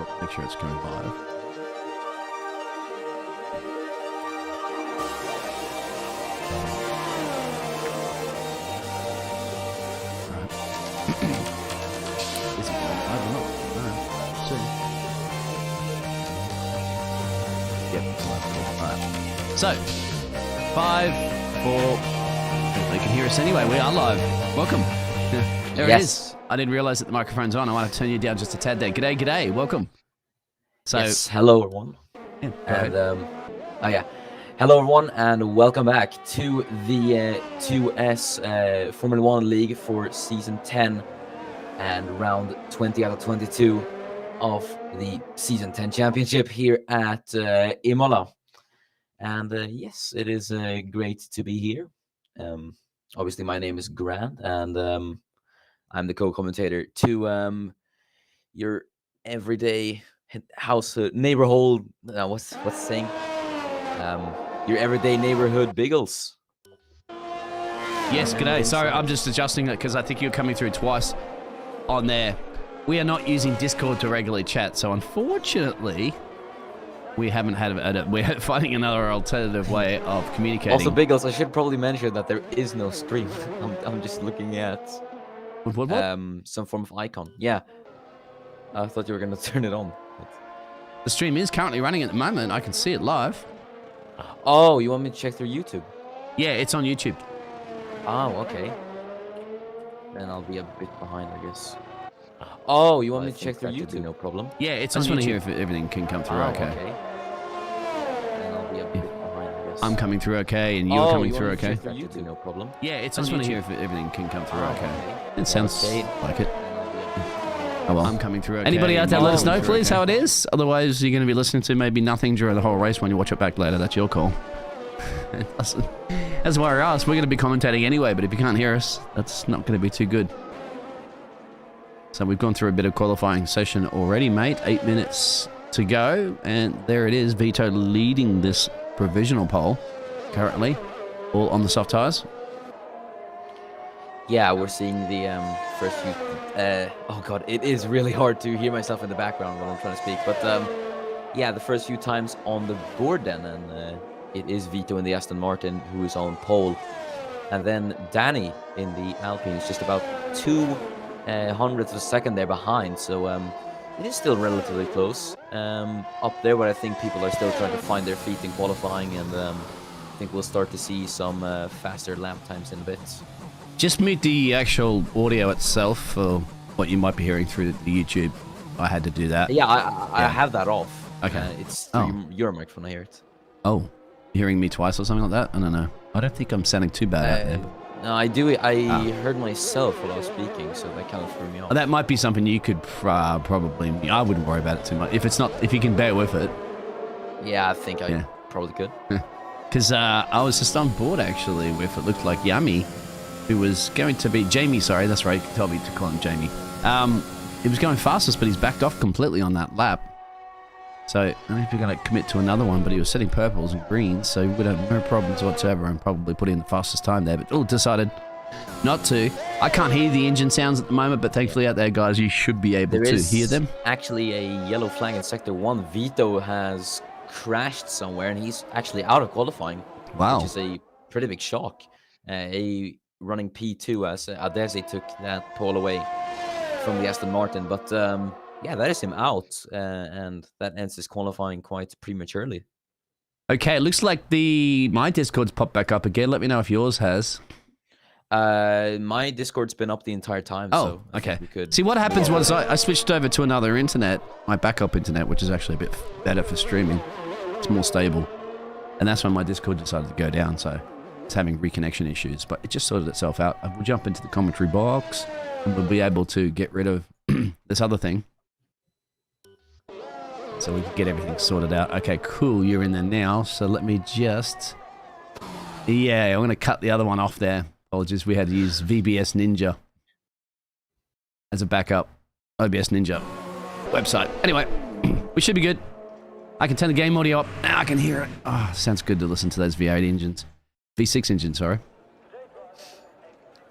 Oh, make sure it's going live. Is it going live or not? No. See. Yep, it's live. Alright. So, 5, 4. They can hear us anyway. We are live. Welcome. There it is. I didn't realize that the microphone's on. I want to turn you down just a tad there. G'day, g'day. Welcome. So, yes, hello everyone. Yeah, and hello everyone, and welcome back to the 2S Formula 1 League for Season 10 and round 20 out of 22 of the Season 10 Championship here at Imola. And yes, it is great to be here. Obviously, my name is Grant, and I'm the co-commentator to your everyday neighborhood. What's the saying? Your everyday neighborhood Biggles. yes, g'day. Sorry, I'm just adjusting it because I think you're coming through twice on there. We are not using Discord to regularly chat, so unfortunately, we haven't had we're finding another alternative way of communicating. Also, Biggles, I should probably mention that there is no stream. I'm just looking at What? some form of icon. Yeah, I thought you were gonna turn it on. But... The stream is currently running at the moment. I can see it live. Oh, you want me to check through YouTube? Yeah, it's on YouTube. Oh, okay. Then I'll be a bit behind, I guess. Oh, you want me to check through YouTube? No problem. Yeah, it's on YouTube. I just want to hear if everything can come through okay. Then I'll be a bit behind, I guess. I'm coming through okay, and you're coming through okay. Check through YouTube? No problem. Yeah, it's on YouTube. I just want to hear if everything can come through okay. It sounds like it. Oh well. I'm coming through okay. Anybody out there, let us know, please, how it is. Otherwise, you're going to be listening to maybe nothing during the whole race when you watch it back later. That's your call. That's why we're asked. We're going to be commentating anyway, but if you can't hear us, that's not going to be too good. So we've gone through a bit of qualifying session already, mate. 8 minutes to go, and there it is. Vito leading this provisional pole currently, all on the soft tyres. Yeah, we're seeing the first few... oh god, it is really hard to hear myself in the background when I'm trying to speak. But yeah, the first few times on the board then, and it is Vito in the Aston Martin who is on pole. And then Danny in the Alpine is just about 200ths of a second there behind. So it is still relatively close up there, where I think people are still trying to find their feet in qualifying. And I think we'll start to see some faster lap times in a bit. Just mute the actual audio itself for what you might be hearing through the YouTube. I had to do that. Yeah, I have that off. Okay. It's through your microphone, I hear it. Oh, you're hearing me twice or something like that? I don't know. I don't think I'm sounding too bad out there. No, I do. I heard myself while I was speaking, so that kind of threw me off. That might be something you could probably... I wouldn't worry about it too much. If you can bear with it. Yeah, I think I probably could. Because I was just on board, actually, with it looked like Yami, who was going to be... Jamie, sorry, that's right. You told me to call him Jamie. He was going fastest, but he's backed off completely on that lap. So, I don't know if you're going to commit to another one, but he was setting purples and greens, so we'd have no problems whatsoever and probably put in the fastest time there, but decided not to. I can't hear the engine sounds at the moment, but thankfully out there, guys, you should be able to hear them. Actually a yellow flag in Sector 1. Vito has crashed somewhere, and he's actually out of qualifying. Wow. Which is a pretty big shock. Running P2 as Adesi took that pole away from the Aston Martin, but... yeah, that is him out, and that ends his qualifying quite prematurely. Okay, it looks like my Discord's popped back up again. Let me know if yours has. My Discord's been up the entire time. Oh, so okay. We could... See, what happens was I switched over to another internet, my backup internet, which is actually a bit better for streaming. It's more stable. And that's when my Discord decided to go down, so it's having reconnection issues. But it just sorted itself out. We'll jump into the commentary box, and we'll be able to get rid of this other thing. So we can get everything sorted out. Okay, cool. You're in there now. So let me just... Yeah, I'm going to cut the other one off there. Apologies. We had to use VBS Ninja as a backup. OBS Ninja website. Anyway, we should be good. I can turn the game audio up. I can hear it. Oh, sounds good to listen to those V8 engines. V6 engines, sorry.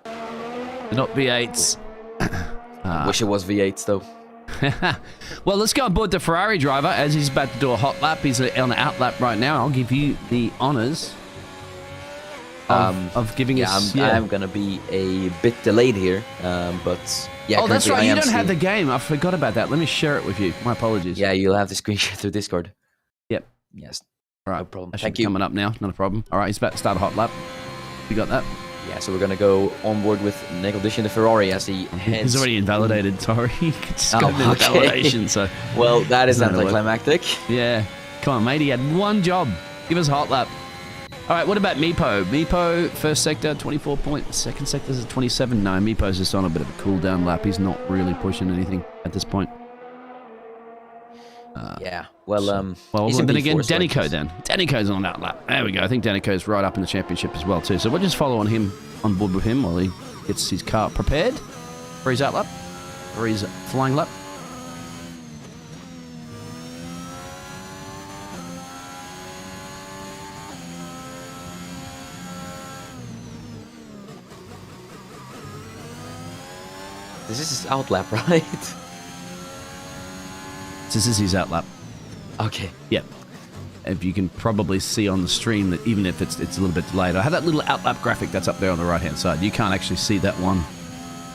They're not V8s. Wish it was V8s, though. Well, let's go on board the Ferrari driver as he's about to do a hot lap. He's on an out lap right now. I'll give you the honors of giving us... I'm going to be a bit delayed here, but... Yeah, oh, that's right. You don't have the the game. I forgot about that. Let me share it with you. My apologies. Yeah, you'll have the screenshot through Discord. Yep. Yes. All right. No problem. That should Thank be you. coming up now. Not a problem. All right. He's about to start a hot lap. You got that? Yeah, so we're going to go on board with Nico Dish in the Ferrari as he heads... He's already invalidated. Sorry. It's got Oh, okay. invalidation. So well, that is Doesn't matter what- anticlimactic. yeah. Come on, mate. He had one job. Give us a hot lap. All right. What about Meepo? Meepo, first sector, 24 points. Second sector is 27. No, Meepo's just on a bit of a cool down lap. He's not really pushing anything at this point. Yeah, well, Well, he's in then P4, again, so I Danico guess- then. Danico's on that lap. There we go. I think Danico's right up in the championship as well, too. So we'll just follow on board with him while he gets his car prepared for his out lap, for his flying lap. This is his out lap, right? This is his out lap. Okay. Yep. If you can probably see on the stream that even if it's a little bit delayed, I have that little out lap graphic that's up there on the right hand side. You can't actually see that one,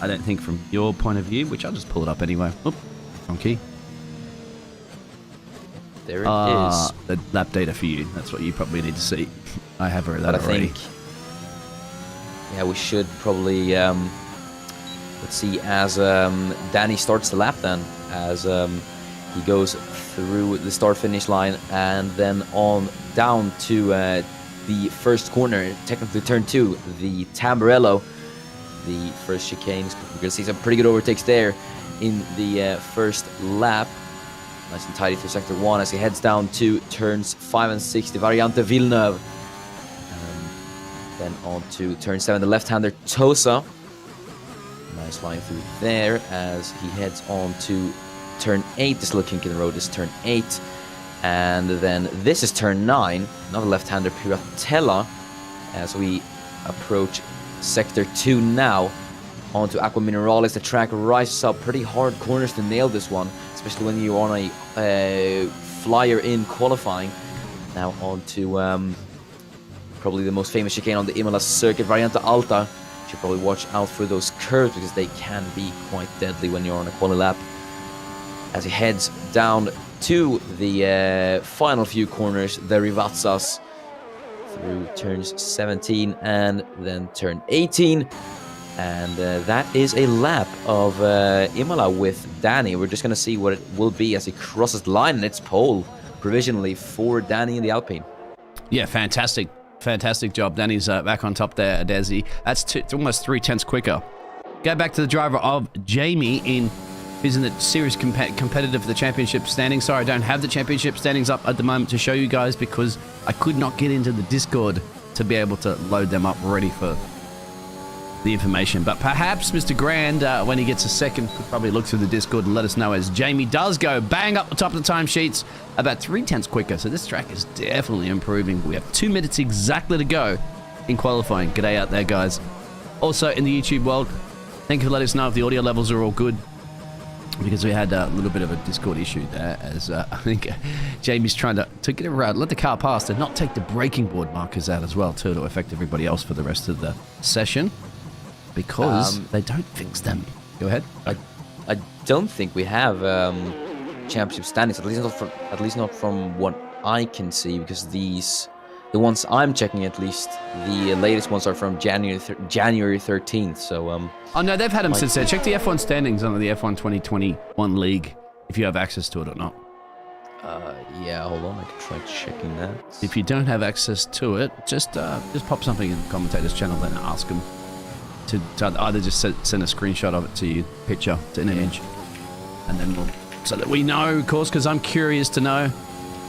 I don't think, from your point of view, which I'll just pull it up anyway. Oop, wrong key. There it is. The lap data for you. That's what you probably need to see. I have that But I already. think, yeah, we should probably, let's see, as Danny starts the lap then, as he goes through the start-finish line and then on down to the first corner, technically turn 2, the Tamburello, the first chicane. We're going to see some pretty good overtakes there in the first lap. Nice and tidy through sector 1 as he heads down to turns 5 and 6, the Variante Villeneuve. Then on to turn 7, the left-hander Tosa. Nice line through there as he heads on to turn 8. This little kink in the road is turn 8. And then this is turn 9, another left-hander Piratella, as we approach sector 2 now. On to Aqua Mineralis. The track rises up pretty hard corners to nail this one, especially when you're on a flyer in qualifying. Now on to probably the most famous chicane on the Imola circuit, Variante Alta. You should probably watch out for those curves because they can be quite deadly when you're on a quali lap. As he heads down to the final few corners, the Rivazzas, through turns 17 and then turn 18. And that is a lap of Imola with Danny. We're just going to see what it will be as he crosses the line, and it's pole provisionally for Danny in the Alpine. Yeah, fantastic. Fantastic job. Danny's back on top there, Desi. That's it's almost 3/10 quicker. Go back to the driver of Jamie who's in the series competitive for the championship standings. Sorry, I don't have the championship standings up at the moment to show you guys because I could not get into the Discord to be able to load them up ready for the information. But perhaps Mr. Grand, when he gets a second, could probably look through the Discord and let us know as Jamie does go bang up the top of the timesheets about 3/10 quicker. So this track is definitely improving. We have 2 minutes exactly to go in qualifying. G'day out there, guys. Also in the YouTube world, thank you for letting us know if the audio levels are all good, because we had a little bit of a Discord issue there as I think Jamie's trying to get around, let the car past and not take the braking board markers out as well too, to affect everybody else for the rest of the session, because they don't fix them. Go ahead. I don't think we have championship standings, at least not from what I can see, because the ones I'm checking, at least the latest ones are from January 13th. So oh no, they've had them since then. Check the F1 standings on the F1 2021 league if you have access to it or not. yeah, hold on, I can try checking that. If you don't have access to it, just pop something in the commentators channel and ask them to either just send a screenshot of it to you, picture to an image, and then so that we know, of course, because I'm curious to know.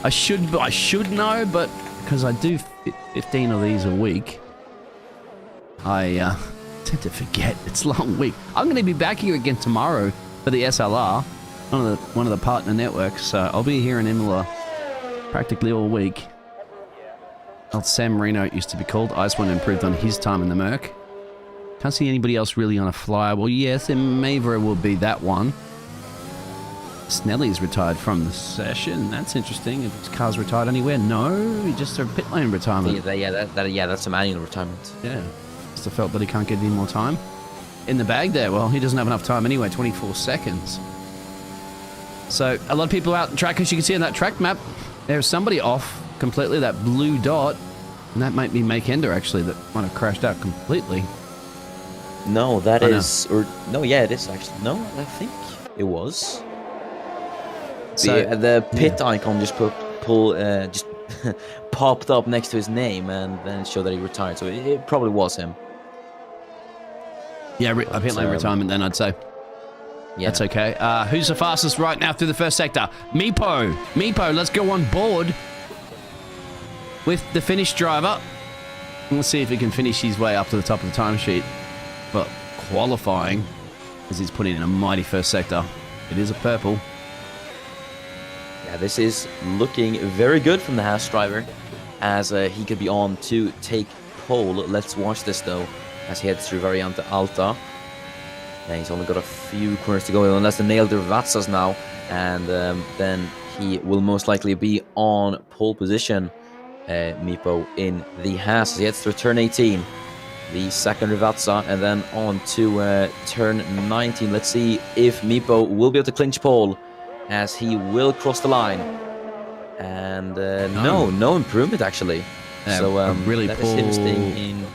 I should know, but because I do 15 of these a week, I tend to forget. It's a long week. I'm going to be back here again tomorrow for the SLR, one of the partner networks. So I'll be here in Imola practically all week. Old San Marino, it used to be called. Icewind improved on his time in the Merc. Can't see anybody else really on a flyer. Well, yes, Mavra will be that one. Snelly's retired from the session. That's interesting. If his car's retired anywhere, no, just a pit lane retirement. That's a manual retirement. Yeah, just felt that he can't get any more time in the bag there. Well, he doesn't have enough time anyway. 24 seconds. So a lot of people out on track, as you can see on that track map. There's somebody off completely. That blue dot, and that might be Make Ender actually that might have crashed out completely. No, that is, or no, yeah, it is actually. No, I think it was. So the pit icon just just popped up next to his name, and then it showed that he retired. So it probably was him. Yeah, a pit lane retirement then, I'd say. Yeah. That's okay. Who's the fastest right now through the first sector? Meepo. Meepo, let's go on board with the Finnish driver. And let's see if he can finish his way up to the top of the timesheet. But qualifying, as he's putting in a mighty first sector. It is a purple. Yeah, this is looking very good from the Haas driver, as he could be on to take pole. Let's watch this though, as he heads through Variante Alta. And he's only got a few corners to go, unless the nail the Vatsas now, and then he will most likely be on pole position, Meepo, in the Haas. As he heads through turn 18, the second Rivatsa, and then on to turn 19. Let's see if Meepo will be able to clinch pole, as he will cross the line. And no improvement actually. So really that poor. is him staying in.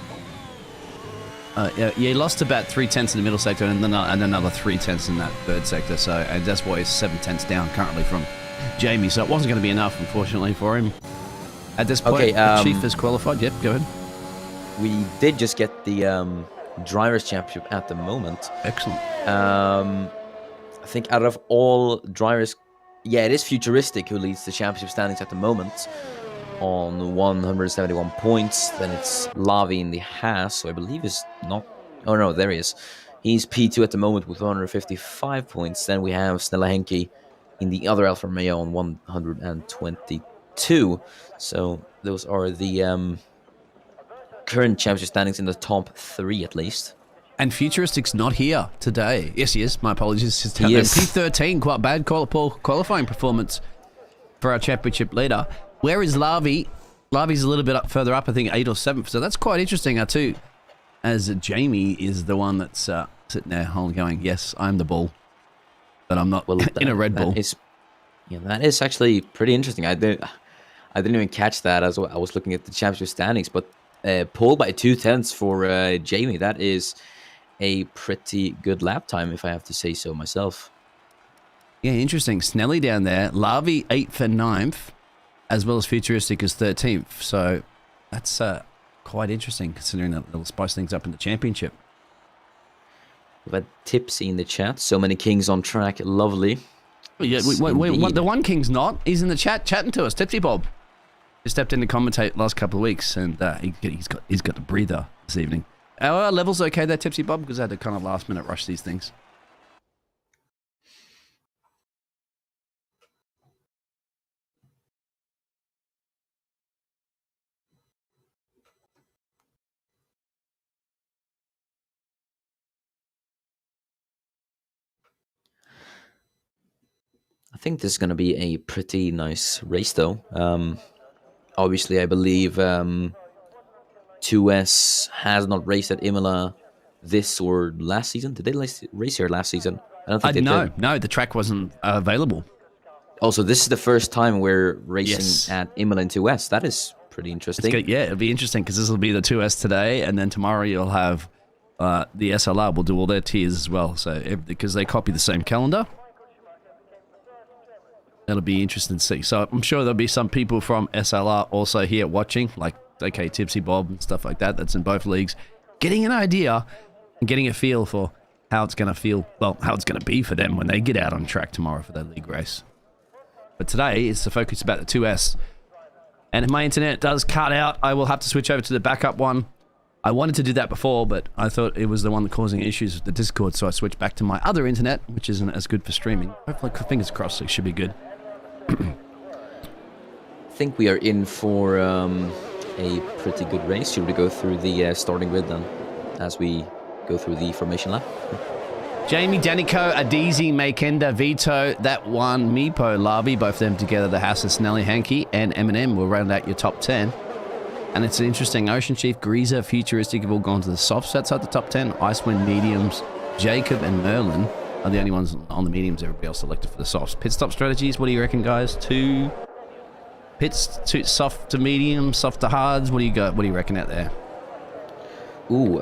Yeah, he lost about 3/10 in the middle sector, and then another 3/10 in that third sector. So, and that's why he's 7/10 down currently from Jamie. So it wasn't going to be enough, unfortunately, for him at this point. Okay, the Chief is qualified. Yep, go ahead. We did just get the drivers' championship at the moment. Excellent. I think out of all drivers, yeah, it is Futuristic who leads the championship standings at the moment on 171 points. Then it's Lavi in the Haas, so I believe is not. Oh no, there he is. He's P2 at the moment with 155 points. Then we have Snella Henke in the other Alfa Romeo on 122. So those are the current championship standings in the top 3 at least. And Futuristic's not here today. Yes, he is. My apologies. He is. P13, quite bad qualifying performance for our championship leader. Where is Lavi? Lavi's a little bit further up, I think 8th or 7th. So that's quite interesting, too. As Jamie is the one that's sitting there going, yes, I'm the bull. But I'm not in a Red Bull. That is actually pretty interesting. I didn't even catch that as well. I was looking at the championship standings. But pole by 2/10 for Jamie. That is a pretty good lap time, if I have to say so myself. Yeah, interesting. Snelly down there. Lavi 8th and 9th. As well as Futuristic as 13th. So that's quite interesting, considering that it'll spice things up in the championship. We've had Tipsy in the chat. So many kings on track. Lovely. Yeah, the one king's not. He's in the chat chatting to us. Tipsy Bob. He stepped in to commentate last couple of weeks, and he's got a breather this evening. Our level's okay there, Tipsy Bob, because I had to kind of last minute rush these things. I think this is going to be a pretty nice race, though. Obviously, I believe 2S has not raced at Imola this or last season. Did they race here last season? I don't think they did. No, the track wasn't available. Also, this is the first time we're racing at Imola in 2S. That is pretty interesting. Yeah, it'll be interesting because this will be the 2S today, and then tomorrow you'll have the SLR will do all their tiers as well. So because they copy the same calendar. That'll be interesting to see. So I'm sure there'll be some people from SLR also here watching, like, okay, Tipsy Bob and stuff like that. That's in both leagues. Getting an idea and getting a feel for how it's going to feel, well, how it's going to be for them when they get out on track tomorrow for their league race. But today is the focus about the 2S. And if my internet does cut out, I will have to switch over to the backup one. I wanted to do that before, but I thought it was the one causing issues with the Discord, so I switched back to my other internet, which isn't as good for streaming. Hopefully, fingers crossed, it should be good. I think we are in for a pretty good race. Should we go through the starting grid then, as we go through the formation lap? Jamie, Danico, Adizi, Makenda, Vito, that one, Meepo, Lavi, both of them together, the House of Snelly, Hanky, and Eminem will round out your top 10. And it's an interesting Ocean Chief, Greaser, Futuristic have all gone to the softs outside the top 10. Icewind, Mediums, Jacob, and Merlin are the only ones on the mediums. Everybody else selected for the softs. Pit stop strategies, what do you reckon, guys? Two pits, two soft to medium, soft to hards. What do you got? What do you reckon out there? Ooh,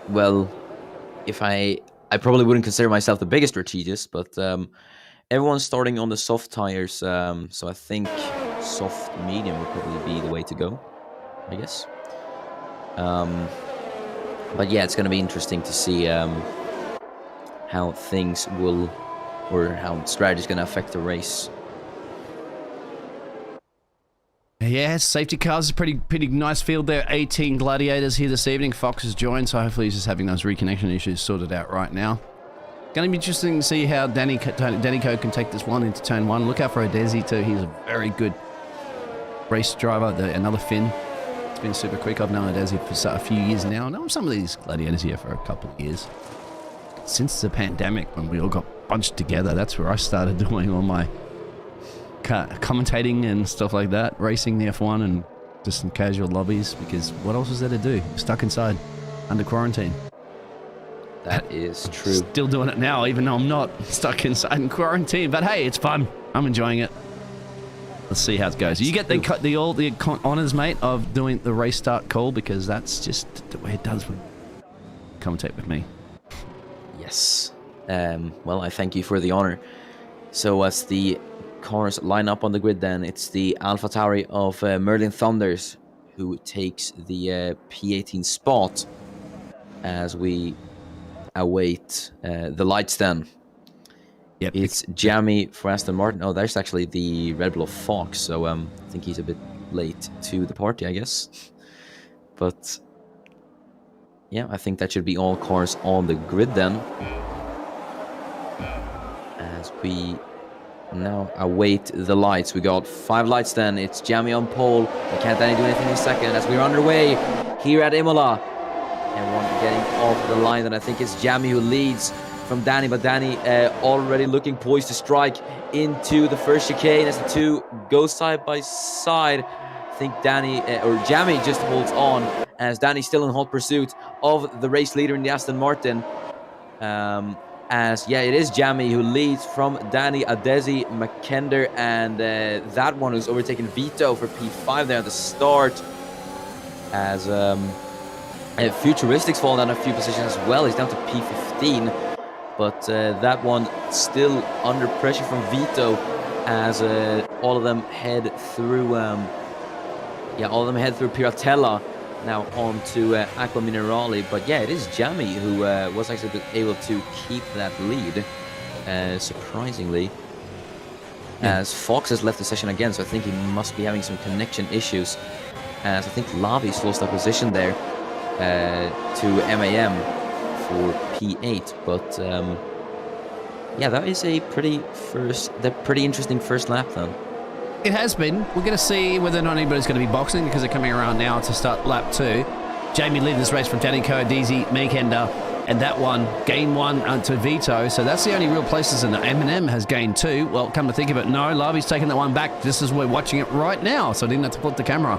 well, if I probably wouldn't consider myself the biggest strategist, but everyone's starting on the soft tires, so I think soft medium would probably be the way to go, I guess. But yeah, it's going to be interesting to see how things will, or how strategy is going to affect the race. Yeah, safety cars is pretty nice field there. 18 gladiators here this evening. Fox has joined, so hopefully he's just having those reconnection issues sorted out right now. Going to be interesting to see how Danico can take this one into turn one. Look out for Odesi too. He's a very good race driver. Another Finn. It's been super quick. I've known Odesi for a few years now. I know some of these gladiators here for a couple of years. Since the pandemic, when we all got bunched together, that's where I started doing all my commentating and stuff like that, racing the F1 and just some casual lobbies, because what else was there to do? Stuck inside under quarantine. That is true. Still doing it now, even though I'm not stuck inside in quarantine. But hey, it's fun. I'm enjoying it. Let's see how it goes. You get the honors, mate, of doing the race start call, because that's just the way it does when you commentate with me. Yes. Well, I thank you for the honor. So as the cars line up on the grid, then it's the AlphaTauri of Merlin Thunders who takes the P18 spot as we await the lights then. Yep. It's Jamie for Aston Martin. Oh, there's actually the Red Bull of Fox, so I think he's a bit late to the party, I guess. But yeah, I think that should be all cars on the grid then. As we now await the lights. We got 5 lights then. It's Jamie on pole. We can't Danny do anything in a second as we're underway here at Imola. Everyone getting off the line, and I think it's Jamie who leads from Danny, but Danny already looking poised to strike into the first chicane as the two go side by side. I think Danny, or Jamie just holds on as Danny's still in hot pursuit of the race leader in the Aston Martin. As, yeah, it is Jamie who leads from Danny, Adesi, McKender, and that one who's overtaken Vito for P5 there at the start. As Futuristics fall down a few positions as well. He's down to P15. But that one still under pressure from Vito as all of them head through, Piratella now on to Aqua Minerale. But yeah, it is Jamie who was actually able to keep that lead, surprisingly. As Fox has left the session again, so I think he must be having some connection issues. As I think Lavi's lost that position there to MAM for P8, but yeah, that is a pretty interesting first lap then. It has been. We're going to see whether or not anybody's going to be boxing, because they're coming around now to start lap 2. Jamie leading this race from Danico, DZ, Meekender, and that one, gain 1 to Vito. So that's the only real places, and Eminem has gained 2. Well, come to think of it, no, Lavi's taking that one back just as we're watching it right now, so I didn't have to put the camera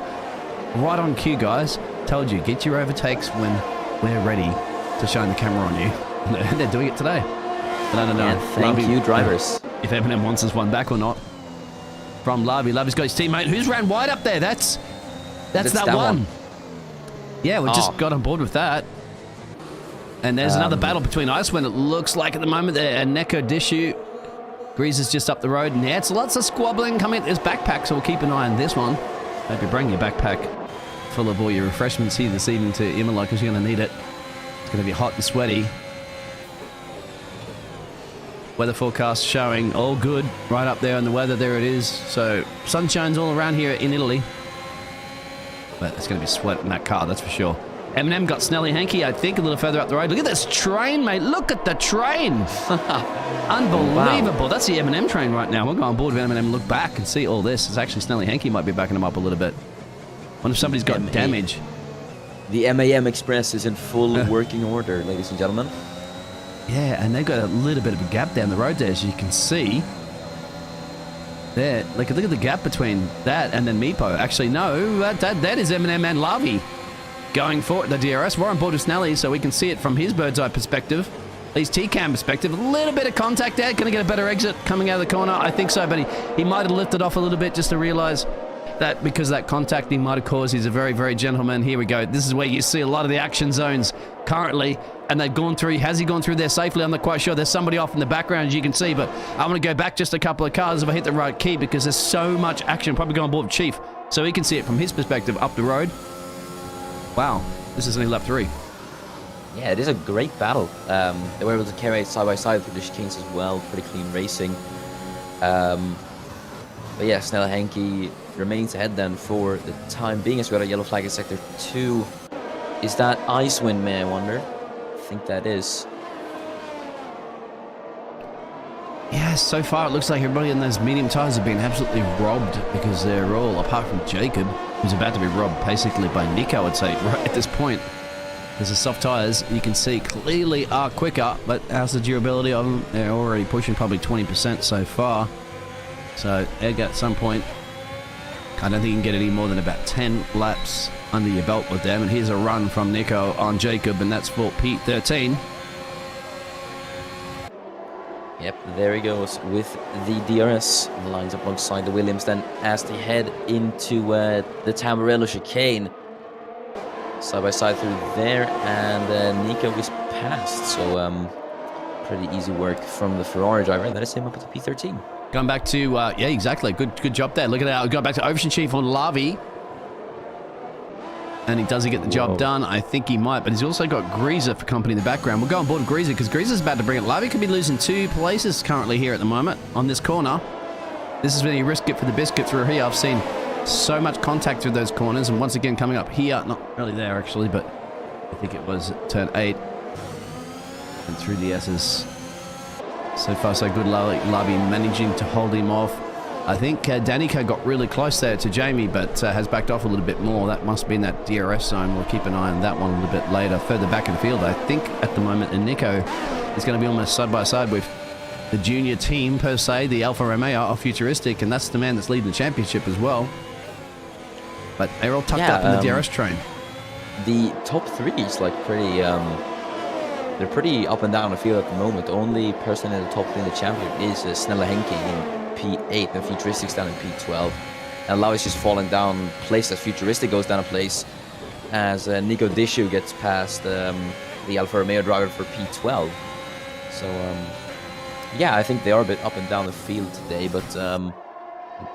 right on cue, guys. Told you, get your overtakes when we're ready to shine the camera on you. They're doing it today. But I don't know. Yeah, thank you, drivers. If Eminem wants his one back or not. From Lavi. Lavi's got his teammate. Who's ran wide up there? That's that one. Yeah, we just got on board with that. And there's another battle between Icewind, it looks like at the moment there. And Neko Dishu. Grease is just up the road. And yeah, it's lots of squabbling coming. There's backpacks, so we'll keep an eye on this one. Hope you bring your backpack full of all your refreshments here this evening to Imola, because you're going to need it. It's going to be hot and sweaty. Weather forecast showing all good right up there in the weather. There it is. So sunshine's all around here in Italy. But it's going to be sweat in that car, that's for sure. Eminem got Snelly Hanky, I think, a little further up the road. Look at this train, mate. Look at the train. Unbelievable. Wow. That's the Eminem train right now. We'll go on board with Eminem and look back and see all this. It's actually Snelly Hanky might be backing him up a little bit. Wonder if somebody's got damage. The MAM Express is in full working order, ladies and gentlemen. Yeah, and they've got a little bit of a gap down the road there, as you can see. There, like, look at the gap between that and then Meepo. Actually, no, that is Eminem and Lavi going for the DRS. We're on board with Snelly, so we can see it from his bird's eye perspective. At least T-Cam perspective. A little bit of contact there. Going to get a better exit coming out of the corner. I think so, but he might have lifted off a little bit just to realize that because of that contact he might have caused. He's a very, very gentleman. Here we go. This is where you see a lot of the action zones currently, and they've gone through. Has he gone through there safely? I'm not quite sure. There's somebody off in the background, as you can see, but I'm going to go back just a couple of cars if I hit the right key, because there's so much action. Probably go on board with Chief, so he can see it from his perspective up the road. Wow, this is only lap 3. Yeah, it is a great battle. They were able to carry it side by side through the chicanes as well. Pretty clean racing. But yeah, Snell Henke remains ahead then for the time being, as we got a yellow flag in sector 2. Is that Icewind, may I wonder? I think that is. Yeah, so far it looks like everybody in those medium tyres have been absolutely robbed, because they're all, apart from Jacob, who's about to be robbed basically by Nico, I'd say, right at this point. Because the soft tyres, you can see, clearly are quicker, but how's the durability of them? They're already pushing probably 20% so far. So, at some point, I don't think you can get any more than about 10 laps under your belt with them. And here's a run from Nico on Jacob, and that's for P13. Yep, there he goes with the DRS. Lines up alongside the Williams then as they head into the Tamburello chicane. Side by side through there, and Nico is passed. So pretty easy work from the Ferrari driver. That is him up at the P13. Going back to, yeah, exactly. Good job there. Look at that. Going back to Ocean Chief on Lavi. And does he get the job done? I think he might, but he's also got Greaser for company in the background. We'll go on board with Greaser, because Greaser's about to bring it. Lavi could be losing 2 places currently here at the moment on this corner. This is when you risk it for the biscuit through here. I've seen so much contact through those corners, and once again coming up here, not really there actually, but I think it was turn 8 and through the S's. So far so good. Lavi managing to hold him off. I think Danica got really close there to Jamie, but has backed off a little bit more. That must be in that DRS zone. We'll keep an eye on that one a little bit later. Further back in the field, I think at the moment, and Nico is going to be almost side by side with the junior team per se, the Alfa Romeo of Futuristic, and that's the man that's leading the championship as well. But they're all tucked up in the DRS train. The top 3 is like pretty, they're pretty up and down the field at the moment. The only person in the top 3 in the championship is Snella Henke in P8 and Futuristic's down in P12. And Lau is just falling down place as Futuristic goes down a place, as Nico Dishu gets past the Alfa Romeo driver for P12. So, yeah, I think they are a bit up and down the field today, but I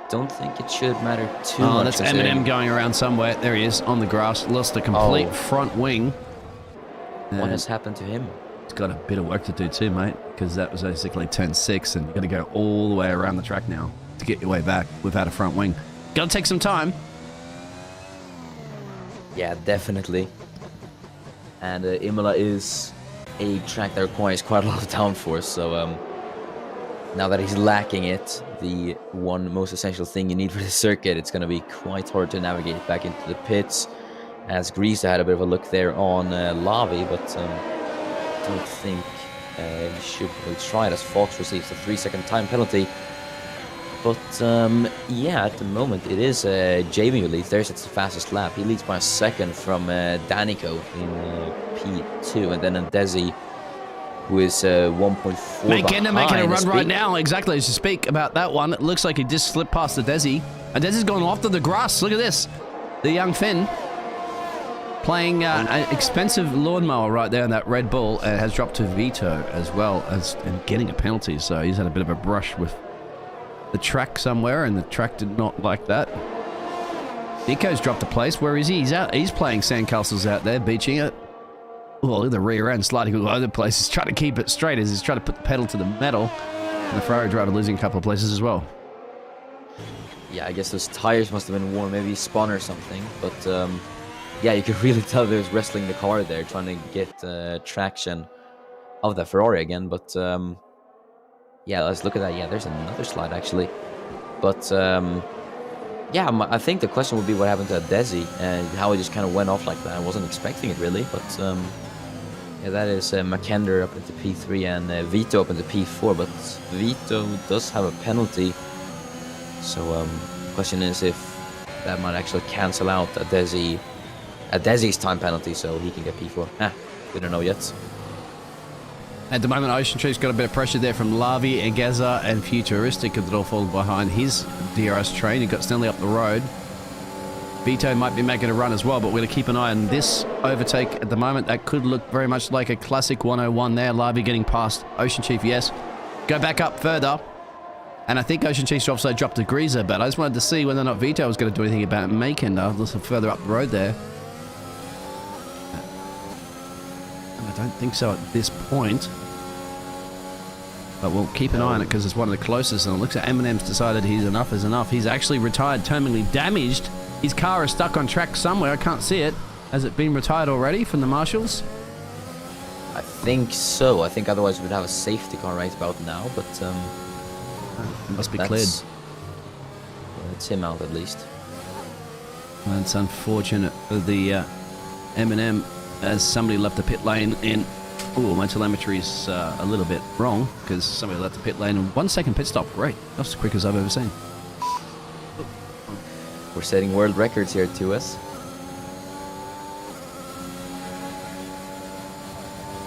don't think it should matter too much. Oh, that's Eminem going around somewhere. There he is on the grass. Lost a complete front wing. What has happened to him? He's got a bit of work to do too, mate, because that was basically turn 6, and you've got to go all the way around the track now to get your way back without a front wing. Got to take some time. Yeah, definitely. And Imola is a track that requires quite a lot of downforce, so now that he's lacking it, the one most essential thing you need for the circuit, it's going to be quite hard to navigate back into the pits. As Greaser had a bit of a look there on Lavi, but I don't think he should really try it, as Fox receives the 3-second time penalty. But yeah, at the moment it is Jamie who leads. There's its the fastest lap. He leads by a second from Danico in P2, and then Desi, who is 1.4 making a run right now. now. Exactly, as you speak about that one, it looks like he just slipped past the Desi. And Desi's going off to the grass. Look at this. The young Finn playing an expensive lawnmower right there in that Red Bull, and has dropped to Vito as well as and getting a penalty. So he's had a bit of a brush with the track somewhere, and the track did not like that. Nico's dropped a place. Where is he? He's out. He's playing sandcastles out there, beaching it. Oh, look at the rear end sliding all over the place. He's trying to keep it straight as he's trying to put the pedal to the metal. And the Ferrari driver losing a couple of places as well. Yeah, I guess those tires must have been worn, maybe spun or something. But yeah, you could really tell they was wrestling the car there, trying to get traction of the Ferrari again. But yeah, let's look at that. Yeah, there's another slide actually. But yeah, I think the question would be what happened to Desi and how it just kind of went off like that. I wasn't expecting it really, but Yeah, that is Makender up into P3 and Vito up into P4, but Vito does have a penalty. So the question is if that might actually cancel out Desi's time penalty, so he can get P4. We don't know yet. At the moment, Ocean Chief's got a bit of pressure there from Lavi, Egeza, and Futuristic, because it all falling behind his DRS train. He got Stanley up the road. Vito might be making a run as well, but we're going to keep an eye on this overtake at the moment. That could look very much like a classic 101 there. Lavi getting past Ocean Chief, yes. Go back up further. And I think Ocean Chief's also dropped a greaser, but I just wanted to see whether or not Vito was going to do anything about Makender a little further up the road there. And I don't think so at this point. But we'll keep an eye on it because it's one of the closest, and it looks like Eminem's decided he's enough is enough. He's actually retired, terminally damaged. His car is stuck on track somewhere. I can't see it. Has it been retired already from the marshals? I think so. I think otherwise we'd have a safety car right about now, but it must be cleared. It's him out at least. That's unfortunate for the Eminem, as somebody left the pit lane in. Ooh, my telemetry's a little bit wrong because somebody left the pit lane in 1 second pit stop. Great. That's the quickest I've ever seen. We're setting world records here to us.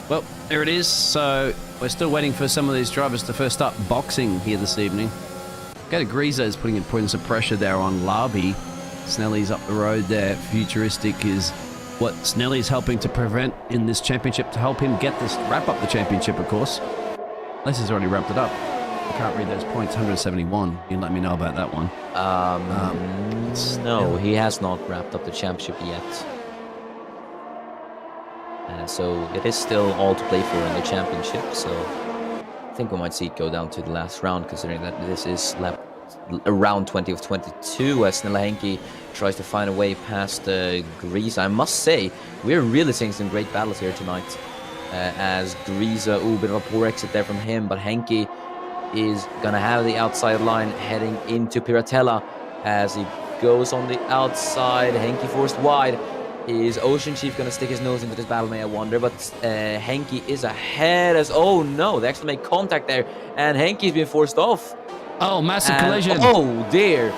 Well, there it is. So we're still waiting for some of these drivers to first start boxing here this evening. Go to Greaser is putting some pressure there on Larby. Snelly's up the road there. Futuristic is what Snelly's helping to prevent in this championship to help him get this, wrap up the championship, of course. Unless he's already wrapped it up. I can't read those points. 171. You can let me know about that one. No, he has not wrapped up the championship yet. So it is still all to play for in the championship. So I think we might see it go down to the last round, considering that this is round 20 of 22 as Snella tries to find a way past Grease. I must say, we're really seeing some great battles here tonight. As Grease, bit of a poor exit there from him, but Henke is gonna have the outside line heading into Piratella as he goes on the outside. Henke forced wide. Is Ocean Chief gonna stick his nose into this battle, may I wonder? But Henke is ahead as... Oh no, they actually make contact there, and Henke's been forced off. Oh, massive collision. Oh dear.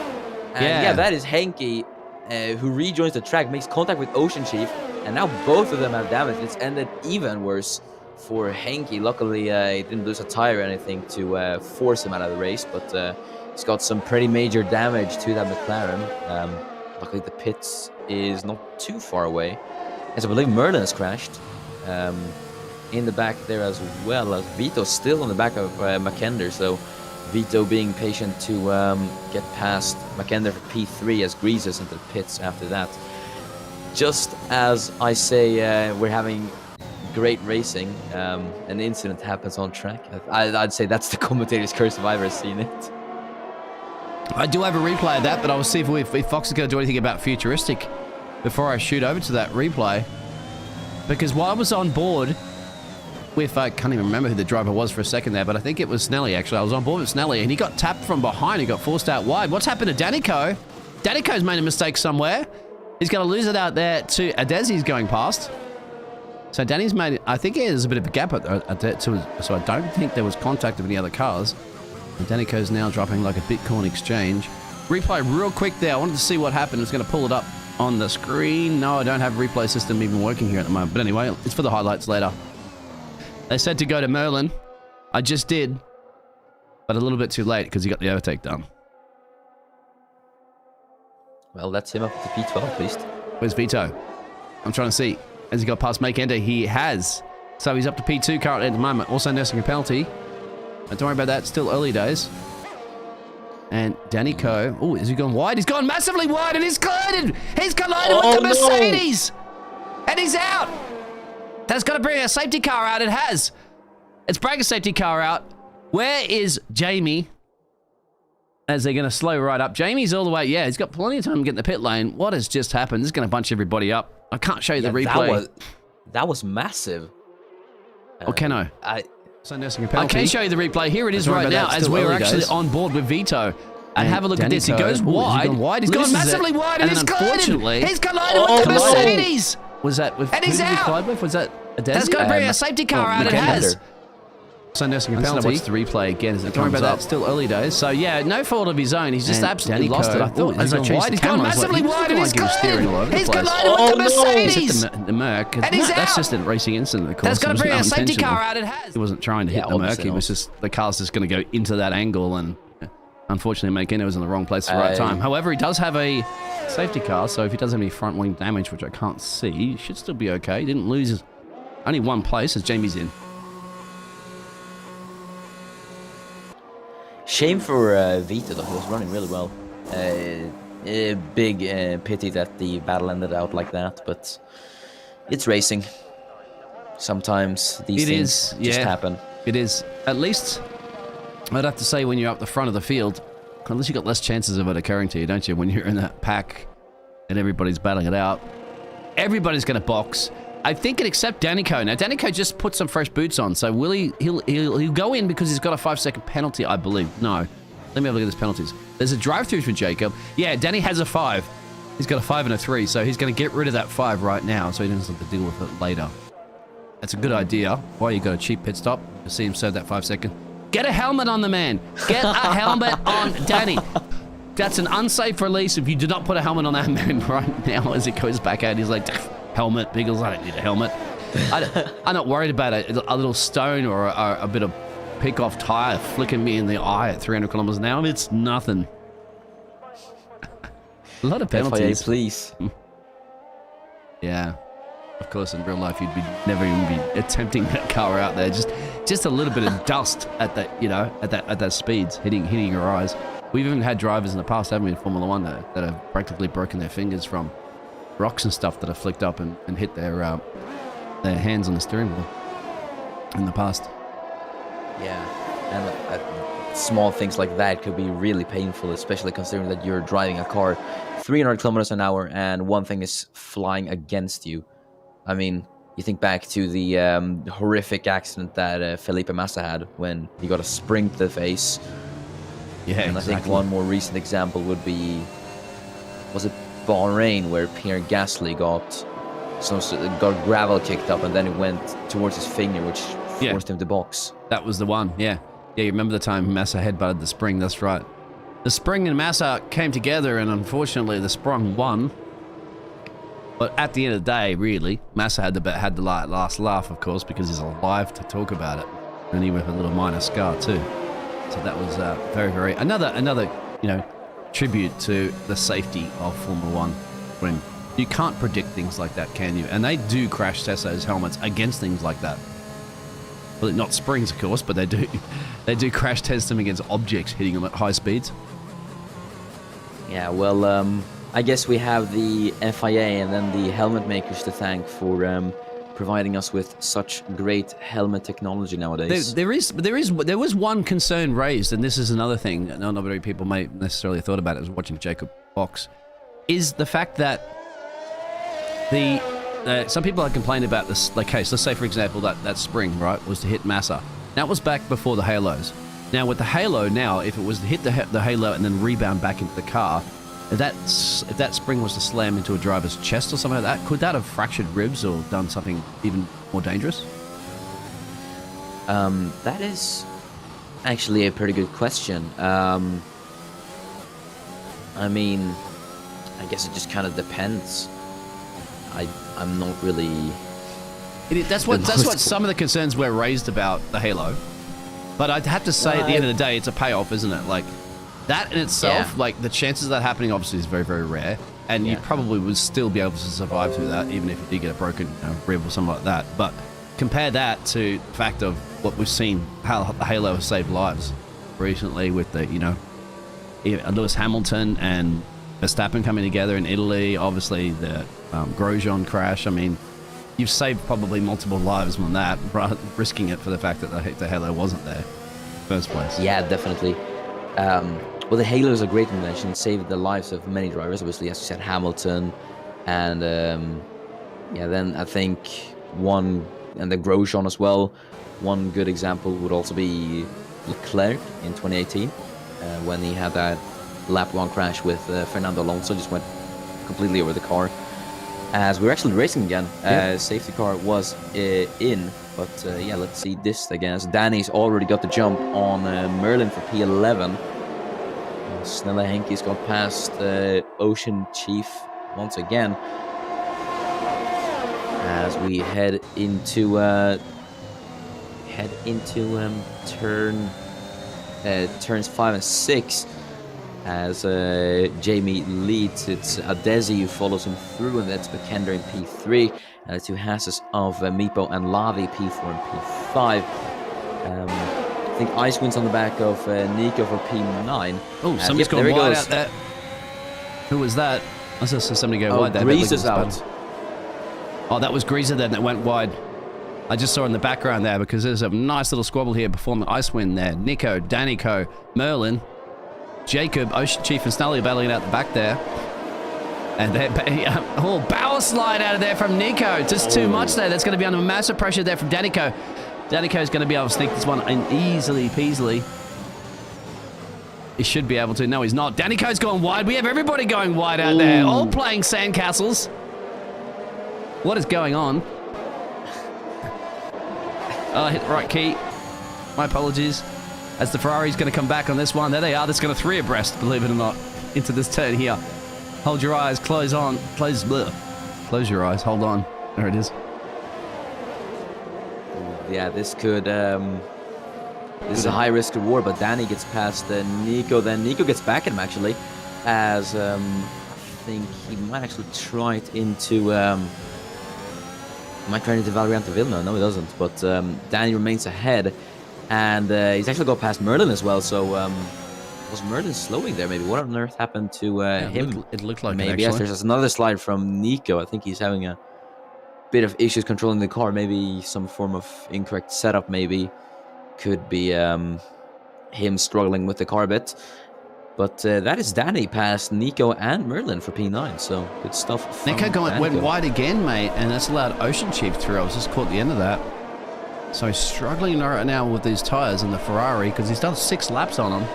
And yeah, that is Henke who rejoins the track, makes contact with Ocean Chief, and now both of them have damage. It's ended even worse for Henke. Luckily, he didn't lose a tire or anything to force him out of the race, but he's got some pretty major damage to that McLaren. Luckily, the pits is not too far away, as I believe Merlin has crashed in the back there as well, as Vito still on the back of Makender, so Vito being patient to get past Makender for P3 as Greases into the pits after that. Just as I say, we're having great racing, an incident happens on track. I'd say that's the commentator's curse if I've ever seen it. I do have a replay of that, but I'll see if Fox is going to do anything about Futuristic before I shoot over to that replay. Because while I was on board with, I can't even remember who the driver was for a second there, but I think it was Snelly, actually. I was on board with Snelly, and he got tapped from behind. He got forced out wide. What's happened to Danico? Danico's made a mistake somewhere. He's going to lose it out there to Adesi's going past. So Danny's made, I think there's a bit of a gap so I don't think there was contact of any other cars. And Danico's now dropping like a Bitcoin exchange. Replay real quick there. I wanted to see what happened. It's going to pull it up on the screen. No, I don't have a replay system even working here at the moment. But anyway, it's for the highlights later. They said to go to Merlin. I just did. But a little bit too late because he got the overtake done. Well, that's him up to P12 at least. Where's Vito? I'm trying to see. Has he got past Make Ender? He has. So he's up to P2 currently at the moment. Also nursing a penalty. But don't worry about that. Still early days. And Danny Coe. Oh, is he gone wide? He's gone massively wide and he's collided. He's collided with the Mercedes. No. And he's out. That's got to bring a safety car out. It has. It's bringing a safety car out. Where is Jamie? As they're going to slow right up. Jamie's all the way. Yeah, he's got plenty of time to get in the pit lane. What has just happened? This is going to bunch everybody up. I can't show you the replay. That was massive. Oh, can I? I can show you the replay. Here it is right now as we're actually on board with Vito. And have a look at this. He goes wide. He's gone massively wide and he's collided. He's collided with the Mercedes. Was that with, and he's out. Was that That's got to bring a safety car out. It has. So nursing a penalty. Watch the replay again as it comes up. That. Still early days. So yeah, no fault of his own. He's just absolutely lost it. I thought he's gone wide. He's gone massively wide and he's collided. He's collided with the Mercedes. The Merc. And he's out. That's just a racing incident, of course. That's got to bring a safety car out. It has. He wasn't trying to hit the Merc. He was just, the car's just going to go into that angle, and unfortunately Makino was in the wrong place at the right time. However, he does have a safety car, so if he does have any front wing damage, which I can't see, he should still be okay. He didn't lose only one place as Jamie's in. Shame for Vito, though. He was running really well. Big pity that the battle ended out like that, but it's racing. Sometimes these things just happen. It is. At least, I'd have to say, when you're up the front of the field, at least you've got less chances of it occurring to you, don't you? When you're in that pack and everybody's battling it out. Everybody's going to box. I think except Danico. Now, Danico just put some fresh boots on, so he'll go in because he's got a 5-second penalty, I believe. No. Let me have a look at his penalties. There's a drive-through for Jacob. Yeah, Danny has a 5. He's got a 5 and a 3, so he's going to get rid of that 5 right now so he doesn't have to deal with it later. That's a good idea. Why you got a cheap pit stop? You see him serve that 5-second. Get a helmet on the man. Get a helmet on Danny. That's an unsafe release if you do not put a helmet on that man right now as it goes back out. He's like, helmet, Biggles, I don't need a helmet. I'm not worried about a little stone or a bit of pick-off tire flicking me in the eye at 300 kilometers an hour. It's nothing. A lot of penalties. FIA, please. Yeah. Of course, in real life, you'd never even be attempting that car out there. Just a little bit of dust at that, at that speeds hitting your eyes. We've even had drivers in the past, haven't we, in Formula One that have practically broken their fingers from rocks and stuff that have flicked up and hit their hands on the steering wheel in the past. Yeah, and small things like that could be really painful, especially considering that you're driving a car 300 kilometers an hour and one thing is flying against you. I mean, you think back to the horrific accident that Felipe Massa had when he got a spring to the face. Yeah, and exactly. I think one more recent example would be, was it Bahrain, where Pierre Gasly got gravel kicked up and then it went towards his finger, which forced him to box. That was the one, yeah. Yeah, you remember the time Massa headbutted the spring, that's right. The spring and Massa came together and unfortunately the sprung won. But at the end of the day, really, Massa had the last laugh, of course, because he's alive to talk about it. And he with a little minor scar too. So that was very, very... Another, tribute to the safety of Formula One, when you can't predict things like that, can you? And they do crash test those helmets against things like that. Well, not springs, of course, but they do crash test them against objects hitting them at high speeds. Yeah, well, I guess we have the FIA and then the helmet makers to thank for providing us with such great helmet technology nowadays. There was one concern raised, and this is another thing that not very people may necessarily have thought about as watching Jacob box, is the fact that some people have complained about this case. Let's say, for example, that spring, right, was to hit Massa. That was back before the halos. Now, with the halo now, if it was to hit the halo and then rebound back into the car, if that spring was to slam into a driver's chest or something like that, could that have fractured ribs or done something even more dangerous? That is actually a pretty good question. I mean, I guess it just kind of depends. I'm not really... That's what some of the concerns were raised about the halo. But I'd have to say, at the end of the day, it's a payoff, isn't it? Like, that in itself, like, the chances of that happening obviously is very, very rare. And you probably would still be able to survive through that, even if you did get a broken rib or something like that. But compare that to the fact of what we've seen, how the halo has saved lives recently with the, Lewis Hamilton and Verstappen coming together in Italy, obviously the Grosjean crash. I mean, you've saved probably multiple lives on that, risking it for the fact that the halo wasn't there in the first place. Yeah, definitely. Well, the halo is a great invention. It saved the lives of many drivers, obviously, as you said, Hamilton. And, then I think and the Grosjean as well. One good example would also be Leclerc in 2018, when he had that lap 1 crash with Fernando Alonso, just went completely over the car. as we're actually racing again. Yep. Safety car was in, but yeah, let's see this again. As Danny's already got the jump on Merlin for P11. Snella Henke's got past Ocean Chief once again. As we head into turns 5 and 6. As Jamie leads, it's Adesi who follows him through, and that's Bekender in P3, and the two Hasses of Meepo and Lavi, P4 and P5. I think Icewind's on the back of Nico for P9. Oh, somebody's gone wide out there. Who was that? I saw somebody go wide there. Greaser's out. Oh, that was Greaser then that went wide. I just saw in the background there because there's a nice little squabble here before Icewind there. Nico, Danico, Merlin, Jacob, Ocean Chief, and Snelly battling out the back there. And they're power slide out of there from Nico. Just too much there. That's going to be under massive pressure there from Danico. Danico's going to be able to sneak this one in easily peasily. He should be able to. No, he's not. Danico's gone wide. We have everybody going wide out there. All playing sandcastles. What is going on? Oh, I hit the right key. My apologies. As the Ferrari's going to come back on this one. There they are. That's going to 3 abreast, believe it or not, into this turn here. Hold your eyes. Close on. Close your eyes. Hold on. There it is. Yeah, this could... this is a high-risk reward, but Danny gets past Nico. Then Nico gets back at him, actually, as I think he might actually try it into... might try it into Valeriante Vilna. No, he doesn't. But Danny remains ahead, and he's actually got past Merlin as well, so... was Merlin slowing there, maybe? What on earth happened to him? It looked like maybe. it, Yes, there's another slide from Nico. I think he's having a bit of issues controlling the car. Maybe some form of incorrect setup, maybe. Could be him struggling with the car a bit. But that is Danny past Nico and Merlin for P9, so good stuff. Nico went wide again, mate, and that's allowed Ocean Chief through. I was just caught the end of that. So he's struggling right now with these tyres and the Ferrari because he's done 6 laps on them.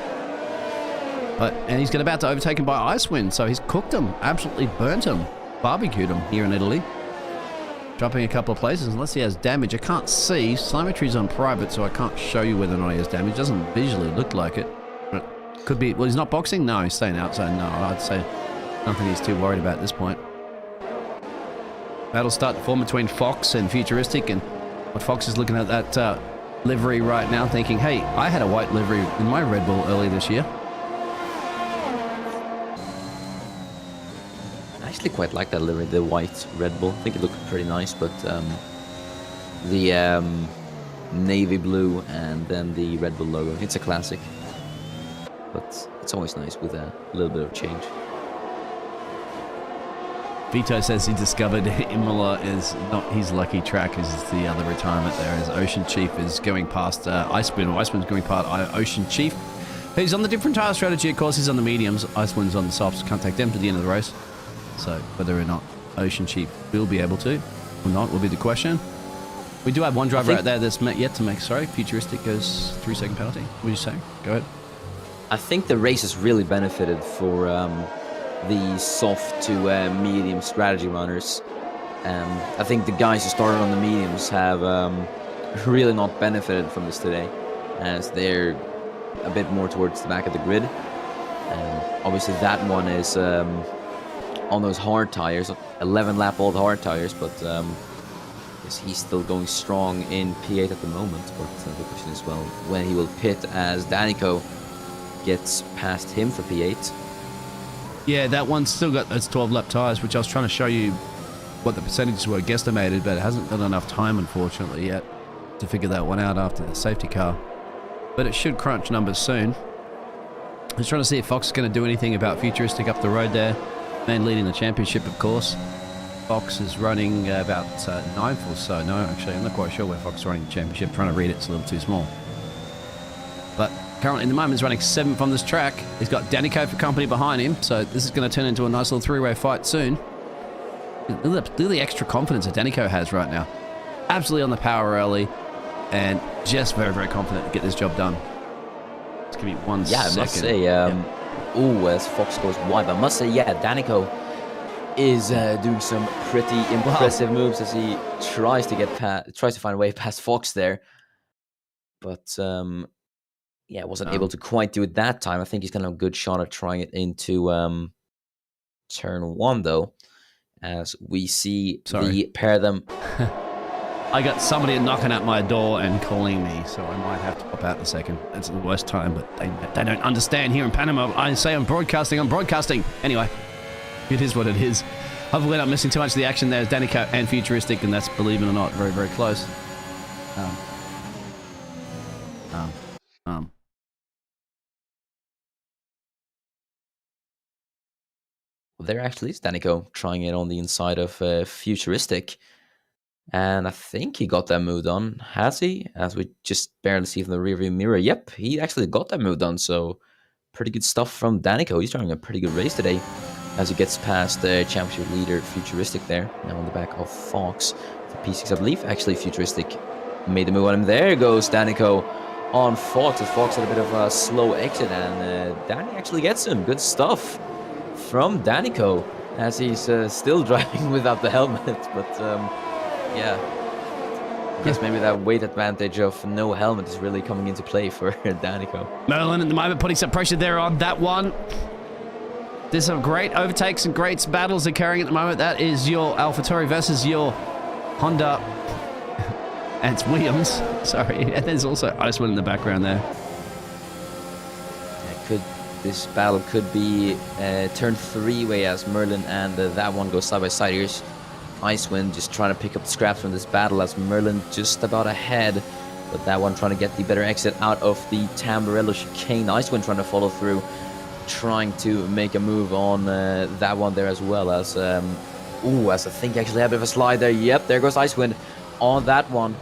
And he's about to overtake him by Icewind, so he's cooked him, absolutely burnt him, barbecued him here in Italy. Dropping a couple of places, unless he has damage. I can't see. Telemetry's on private, so I can't show you whether or not he has damage. Doesn't visually look like it. But could be. Well, he's not boxing? No, he's staying outside. No, I'd say I don't think he's too worried about this point. Battle start to form between Fox and Futuristic, and what Fox is looking at that livery right now, thinking, hey, I had a white livery in my Red Bull earlier this year. I actually quite like that livery, the white Red Bull. I think it looked pretty nice, but the navy blue and then the Red Bull logo, it's a classic. But it's always nice with a little bit of change. Vito says he discovered Imola is not his lucky track, is the other retirement there, as Ocean Chief is going past Icewind, or Icewind's going past Ocean Chief. He's on the different tyre strategy, of course. He's on the mediums, Icewind's on the softs. Can't take them to the end of the race. So whether or not Ocean Chief will be able to or not will be the question. We do have one driver out there that's yet to make, Futuristic goes 3-second penalty. What are you saying? Go ahead. I think the race has really benefited for the soft to medium strategy runners. I think the guys who started on the mediums have really not benefited from this today, as they're a bit more towards the back of the grid. Obviously that one is on those hard tires, 11 lap old hard tires, but he's still going strong in P8 at the moment. But the question is, well, when he will pit as Danico gets past him for P8. Yeah, that one's still got those 12 lap tires, which I was trying to show you what the percentages were guesstimated, but it hasn't got enough time, unfortunately, yet to figure that one out after the safety car. But it should crunch numbers soon. I was trying to see if Fox is going to do anything about Futuristic up the road there. Man leading the championship, of course. Fox is running about 9th or so. No, actually, I'm not quite sure where Fox is running the championship. I'm trying to read it, it's a little too small. But currently, in the moment, he's running 7th on this track. He's got Danico for company behind him, so this is going to turn into a nice little 3-way fight soon. Look at the extra confidence that Danico has right now. Absolutely on the power early, and just very, very confident to get this job done. It's going to be 1 second. I must say, as Fox goes wide, but I must say, Danico is doing some pretty impressive moves as he tries to find a way past Fox there. But yeah, wasn't able to quite do it that time. I think he's got a good shot at trying it into turn 1 though, as we see the pair of them. I got somebody knocking at my door and calling me, so I might have to pop out in a second. It's the worst time, but they don't understand here in Panama. I say I'm broadcasting. Anyway, it is what it is. Hopefully not missing too much of the action there. Danico and Futuristic, and that's, believe it or not, very, very close. Well, there actually is Danico trying it on the inside of Futuristic. And I think he got that move done. Has he? As we just barely see from the rearview mirror. Yep, he actually got that move done. So pretty good stuff from Danico. He's driving a pretty good race today as he gets past the championship leader Futuristic there. Now on the back of Fox. The P6, I believe. Actually, Futuristic made the move on him. There goes Danico on Fox. As Fox had a bit of a slow exit. And Danny actually gets him. Good stuff from Danico as he's still driving without the helmet. But yeah, I guess maybe that weight advantage of no helmet is really coming into play for Danico. Merlin at the moment putting some pressure there on that one. There's some great overtakes and great battles occurring at the moment. That is your AlphaTauri versus your Honda. And it's Williams. Sorry. And there's also Icewind in the background there. This battle could be turn 3-way as Merlin and that one go side by side. Here's Icewind just trying to pick up the scraps from this battle as Merlin just about ahead, but that one trying to get the better exit out of the Tamburello chicane. Icewind trying to follow through, trying to make a move on that one there as well as as I think actually had a bit of a slide there. Yep, there goes Icewind on that one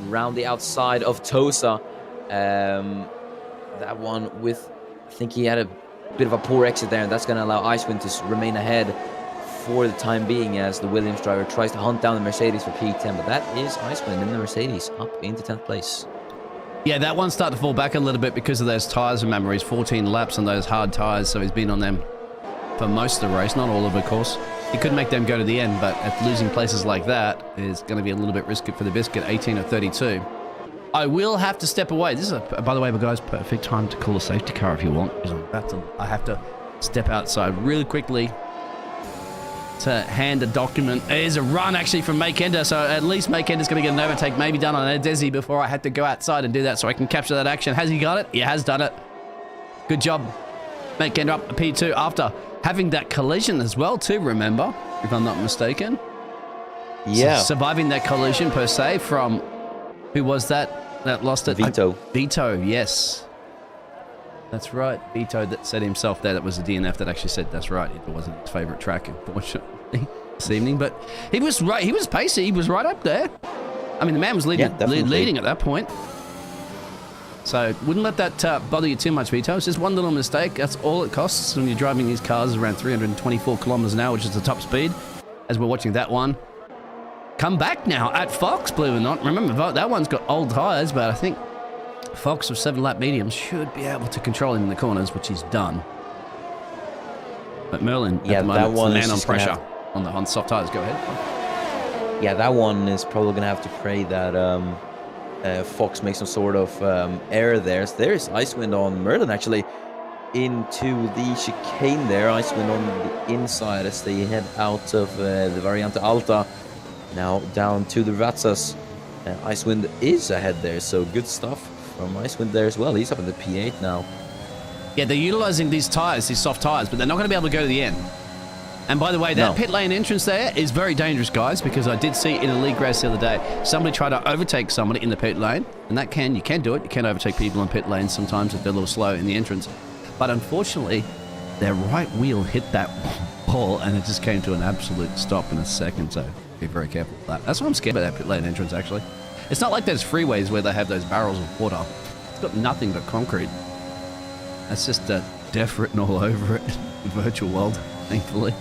round the outside of Tosa. That one with, I think he had a bit of a poor exit there, and that's going to allow Icewind to remain ahead for the time being as the Williams driver tries to hunt down the Mercedes for P10, but that is Icewind in the Mercedes up into 10th place. Yeah, that one's starting to fall back a little bit because of those tyres. Remember, he's 14 laps on those hard tyres, so he's been on them for most of the race, not all of it, of course. He could make them go to the end, but at losing places like that is going to be a little bit risky for the biscuit. 18 or 32. I will have to step away. This is, by the way, guys, perfect time to call a safety car if you want, because I have to step outside really quickly to hand a document. There's a run actually from Makenda, so at least Makenda's going to get an overtake maybe done on a Desi before I had to go outside and do that so I can capture that action. Has he got it? He has done it. Good job. Makenda up P2 after having that collision as well too, remember, if I'm not mistaken. Yeah. So surviving that collision per se from, who was that lost it? Vito. Vito, yes. That's right. Vito that said himself there. That was the DNF that actually said that's right. It wasn't his favorite track, unfortunately, this evening. But he was right. He was pacey. He was right up there. I mean, the man was leading at that point. So wouldn't let that bother you too much, Vito. It's just one little mistake. That's all it costs when you're driving these cars around 324 kilometers an hour, which is the top speed. As we're watching that one come back now at Fox, believe it or not. Remember, that one's got old tires, but I think Fox with 7-lap mediums should be able to control him in the corners, which he's done. But Merlin, at the moment, that one man on pressure on soft tires. Go ahead. Yeah, that one is probably going to have to pray that Fox makes some sort of error there. So there's Icewind on Merlin, actually, into the chicane there. Icewind on the inside as they head out of the Variante Alta. Now down to the Razzas. Icewind is ahead there, so good stuff from Icewind there as well. He's up in the P8 now. Yeah, they're utilizing these tires, these soft tires, but they're not going to be able to go to the end. And by the way, that pit lane entrance there is very dangerous, guys, because I did see in a league race the other day, somebody tried to overtake somebody in the pit lane, and you can do it. You can overtake people in pit lanes sometimes if they're a little slow in the entrance. But unfortunately, their right wheel hit that ball, and it just came to an absolute stop in a second, so be very careful with that. That's what I'm scared about, that pit lane entrance, actually. It's not like those freeways where they have those barrels of water. It's got nothing but concrete. That's just death written all over it. The virtual world, thankfully.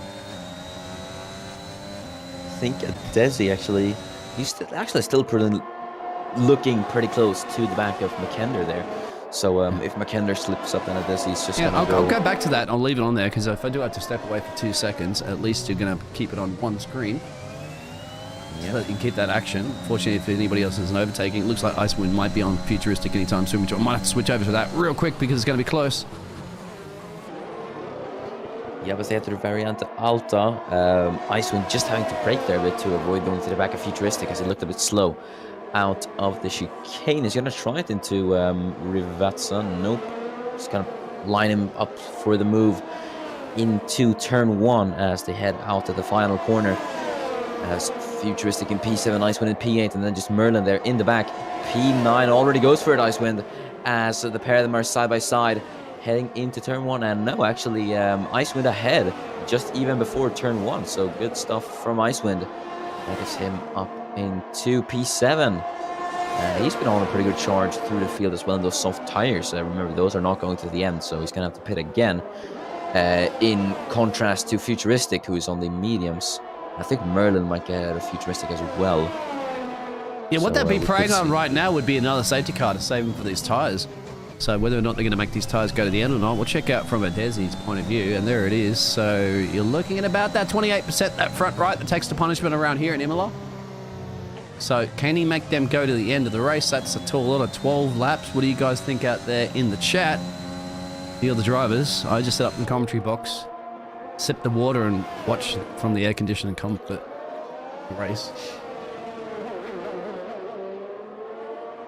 I think Desi actually, he's still looking pretty close to the back of McKender there. So if McKenna slips up into this, he's just Yeah, gonna I'll go back to that. I'll leave it on there because if I do have to step away for 2 seconds, at least you're going to keep it on one screen. Yeah. So that you can keep that action. Fortunately, if anybody else is overtaking, it looks like Icewind might be on Futuristic anytime soon, which I might have to switch over to that real quick because it's going to be close. Yeah, but they had the Variante Alta. Icewind just having to brake there a bit to avoid going to the back of Futuristic as he looked a bit slow out of the chicane. He's going to try it into Rivazza. Nope. Just going to line him up for the move into turn 1 as they head out of the final corner. As Futuristic in P7, Icewind in P8, and then just Merlin there in the back. P9 already goes for it, Icewind, as the pair of them are side by side heading into turn 1. And no, actually, Icewind ahead just even before turn 1. So good stuff from Icewind. That is him up into P7. He's been on a pretty good charge through the field as well in those soft tires. Remember, those are not going to the end, so he's going to have to pit again. In contrast to Futuristic, who is on the mediums. I think Merlin might get out of Futuristic as well. Yeah, what they'd be preying on right now would be another safety car to save them for these tyres. So whether or not they're going to make these tyres go to the end or not, we'll check out from a Desi's point of view. And there it is. So you're looking at about that 28%, that front right that takes the punishment around here in Imola. So can he make them go to the end of the race? That's a lot of 12 laps. What do you guys think out there in the chat? The other drivers. I just set up in the commentary box, sip the water and watch from the air conditioning comfort race.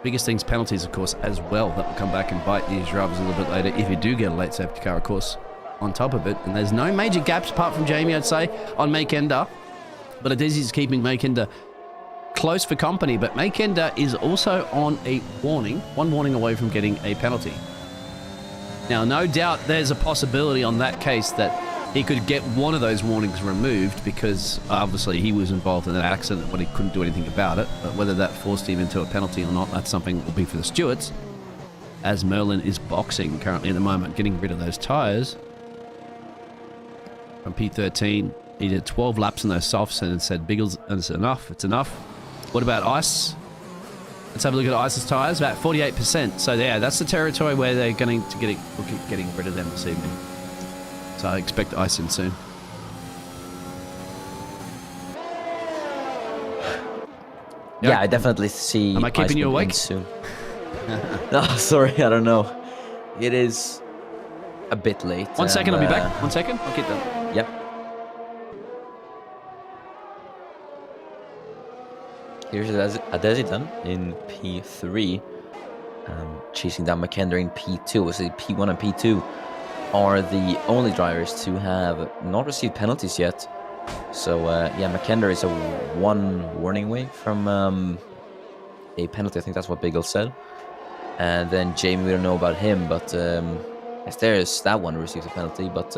Biggest thing's penalties, of course, as well. That will come back and bite these drivers a little bit later if you do get a late safety car, of course, on top of it. And there's no major gaps apart from Jamie, I'd say, on Makenda. But Adesi's keeping Makenda close for company. But Makenda is also on a one warning away from getting a penalty. Now, no doubt there's a possibility on that case that he could get one of those warnings removed because obviously he was involved in an accident but he couldn't do anything about it. But whether that forced him into a penalty or not, that's something that will be for the stewards. As Merlin is boxing currently at the moment, getting rid of those tyres. From P13, he did 12 laps in those softs and said, Biggles, it's enough, it's enough. What about Ice? Let's have a look at Ice's tyres, about 48%. So yeah, that's the territory where they're going to getting rid of them this evening. So I expect Ice in soon. Yeah, I definitely see. Am I keeping you awake? Soon. No, sorry, I don't know. It is a bit late. 1 second, I'll be back. 1 second, I'll keep that. Yep. Here's Adesi then in P3, chasing down McKenna in P2. So P1 and P2 are the only drivers to have not received penalties yet. So yeah, McKenna is a 1 warning away from a penalty. I think that's what Biggle said. And then Jamie, we don't know about him, but Asterius, that one receives a penalty. But